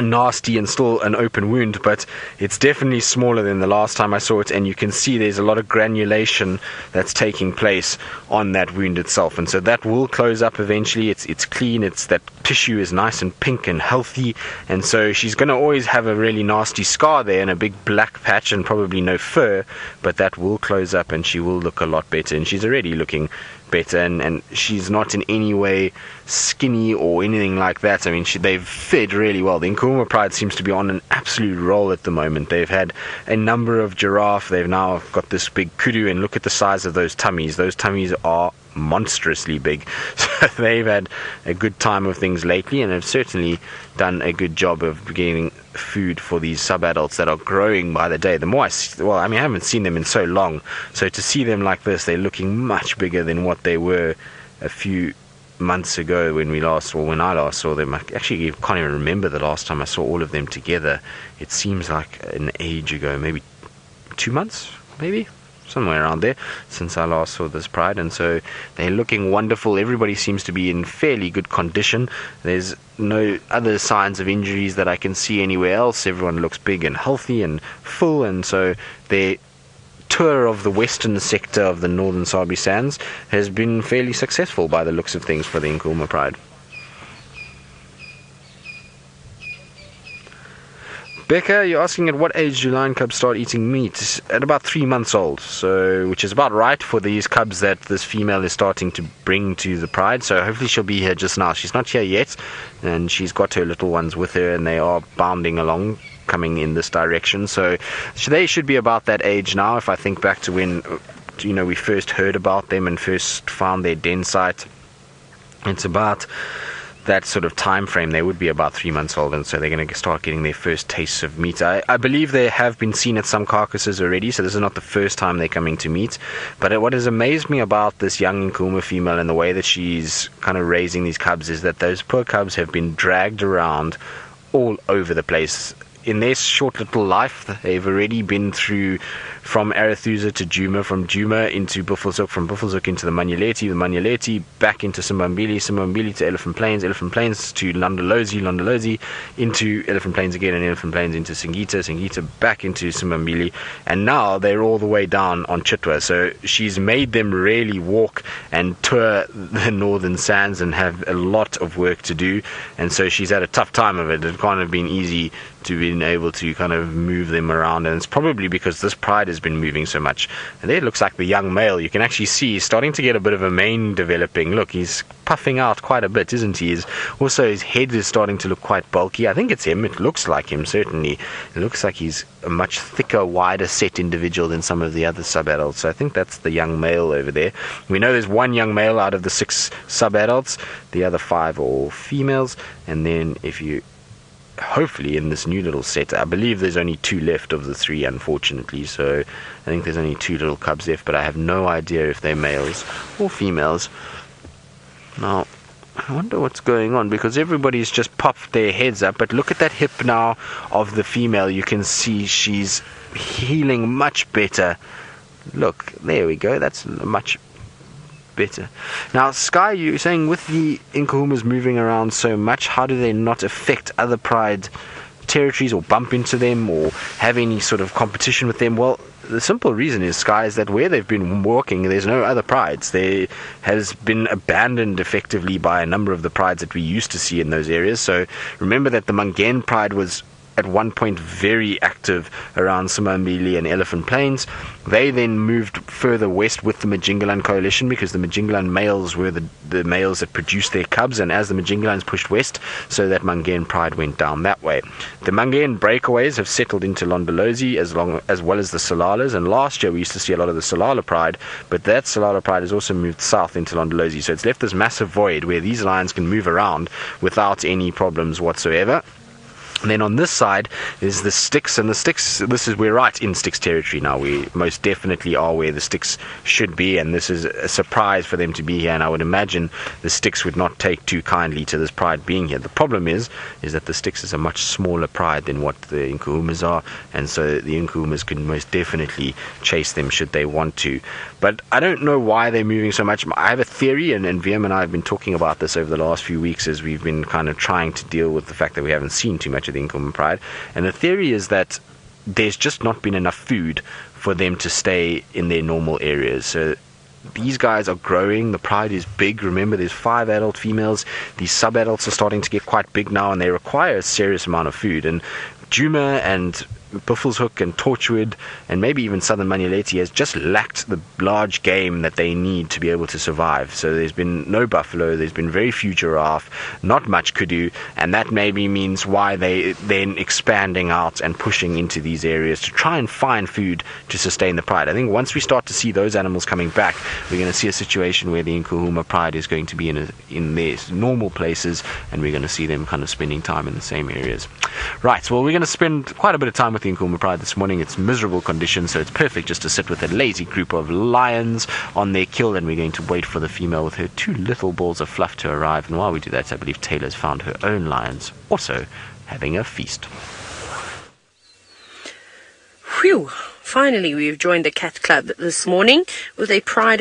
nasty and still an open wound, but it's definitely smaller than the last time I saw it, and you can see there's a lot of granulation that's taking place on that wound itself, and so that will close up eventually. It's clean, it's that tissue is nice and pink and healthy, and so she's going to always have a really nasty scar there and a big black patch and probably no fur, but that will close up and she will look a lot better, and she's already looking better, and she's not in any way skinny or anything like that. I mean, they've fed really well. The Nkuhuma Pride seems to be on an absolute roll at the moment. They've had a number of giraffe, they've now got this big kudu, and look at the size of those tummies. Those tummies are monstrously big. So they've had a good time of things lately, and have certainly done a good job of getting food for these sub-adults that are growing by the day. The more I haven't seen them in so long, so to see them like this, they're looking much bigger than what they were a few months ago when I last saw them. I actually can't even remember the last time I saw all of them together. It seems like an age ago, maybe 2 months, maybe somewhere around there, since I last saw this pride, and so they're looking wonderful. Everybody seems to be in fairly good condition. There's no other signs of injuries that I can see anywhere else. Everyone looks big and healthy and full, and so their tour of the western sector of the northern Sabi Sands has been fairly successful by the looks of things for the Nkuhuma Pride. Becca, you're asking at what age do lion cubs start eating meat? At about 3 months old, so which is about right for these cubs that this female is starting to bring to the pride. So hopefully she'll be here just now. She's not here yet, and she's got her little ones with her, and they are bounding along, coming in this direction. So they should be about that age now. If I think back to when we first heard about them and first found their den site, It's about that sort of time frame. They would be about 3 months old, and so they're going to start getting their first tastes of meat. I believe they have been seen at some carcasses already, so this is not the first time they're coming to meat. But what has amazed me about this young Incoomer female and the way that she's kind of raising these cubs is that those poor cubs have been dragged around all over the place. In their short little life, they've already been through from Arethusa to Djuma, from Djuma into Buffelshoek, from Buffelshoek into the Manyeleti back into Simbambili to Elephant Plains to Londolozi into Elephant Plains again, and Elephant Plains into Singita back into Simbambili, and now they're all the way down on Chitwa. So she's made them really walk and tour the northern sands and have a lot of work to do, and so she's had a tough time of it. It can't have been easy to being able to kind of move them around, and it's probably because this pride has been moving so much. And there it looks like the young male. You can actually see he's starting to get a bit of a mane developing. Look, he's puffing out quite a bit, isn't he? Also his head is starting to look quite bulky. I think it's him. It looks like him, certainly. It looks like he's a much thicker, wider set individual than some of the other sub-adults. So I think that's the young male over there. We know there's one young male out of the 6 sub-adults. The other 5 are all females. And then if you hopefully in this new little set, I believe there's only 2 left of the 3, unfortunately, so I think there's only 2 little cubs left, but I have no idea if they're males or females. Now I wonder what's going on, because everybody's just popped their heads up, but look at that hip now of the female. You can see she's healing much better. Look, there we go, that's much better. Now, Sky, you're saying with the Nkuhumas moving around so much, how do they not affect other pride territories or bump into them or have any sort of competition with them? Well, the simple reason is, Sky, is that where they've been walking, there's no other prides. They has been abandoned effectively by a number of the prides that we used to see in those areas. So remember that the Mangan pride was at one point very active around Simbambili and Elephant Plains. They then moved further west with the Majingalan coalition, because the Majingalan males were the males that produced their cubs, and as the Majingalans pushed west, so that Mangan pride went down that way. The Mangan breakaways have settled into Londolozi as well as the Salalas, and last year we used to see a lot of the Salala pride, but that Salala pride has also moved south into Londolozi, so it's left this massive void where these lions can move around without any problems whatsoever. And then on this side is the sticks, and the sticks, we're right in sticks territory now. We most definitely are where the sticks should be, and this is a surprise for them to be here, and I would imagine the sticks would not take too kindly to this pride being here. The problem is that the sticks is a much smaller pride than what the Nkuhumas are, and so the Nkuhumas can most definitely chase them should they want to. But I don't know why they're moving so much. I have a theory, and VM and I have been talking about this over the last few weeks as we've been kind of trying to deal with the fact that we haven't seen too much of the Nkuhuma Pride, and the theory is that there's just not been enough food for them to stay in their normal areas. So these guys are growing, the pride is big. Remember, there's 5 adult females. These sub-adults are starting to get quite big now, and they require a serious amount of food, and Djuma and Buffelshoek and Torchwood and maybe even Southern Manyeleti has just lacked the large game that they need to be able to survive. So there's been no buffalo, there's been very few giraffe, not much kudu, and that maybe means why they then expanding out and pushing into these areas to try and find food to sustain the pride. I think once we start to see those animals coming back, we're going to see a situation where the Nkuhuma Pride is going to be in their normal places, and we're going to see them kind of spending time in the same areas. Right, well, we're going to spend quite a bit of time with the Nkuhuma Pride this morning. It's miserable conditions, so it's perfect just to sit with a lazy group of lions on their kill, and we're going to wait for the female with her 2 little balls of fluff to arrive. And while we do that, I believe Tayla's found her own lions also having a feast. Phew! Finally, we've joined the cat club this morning with a pride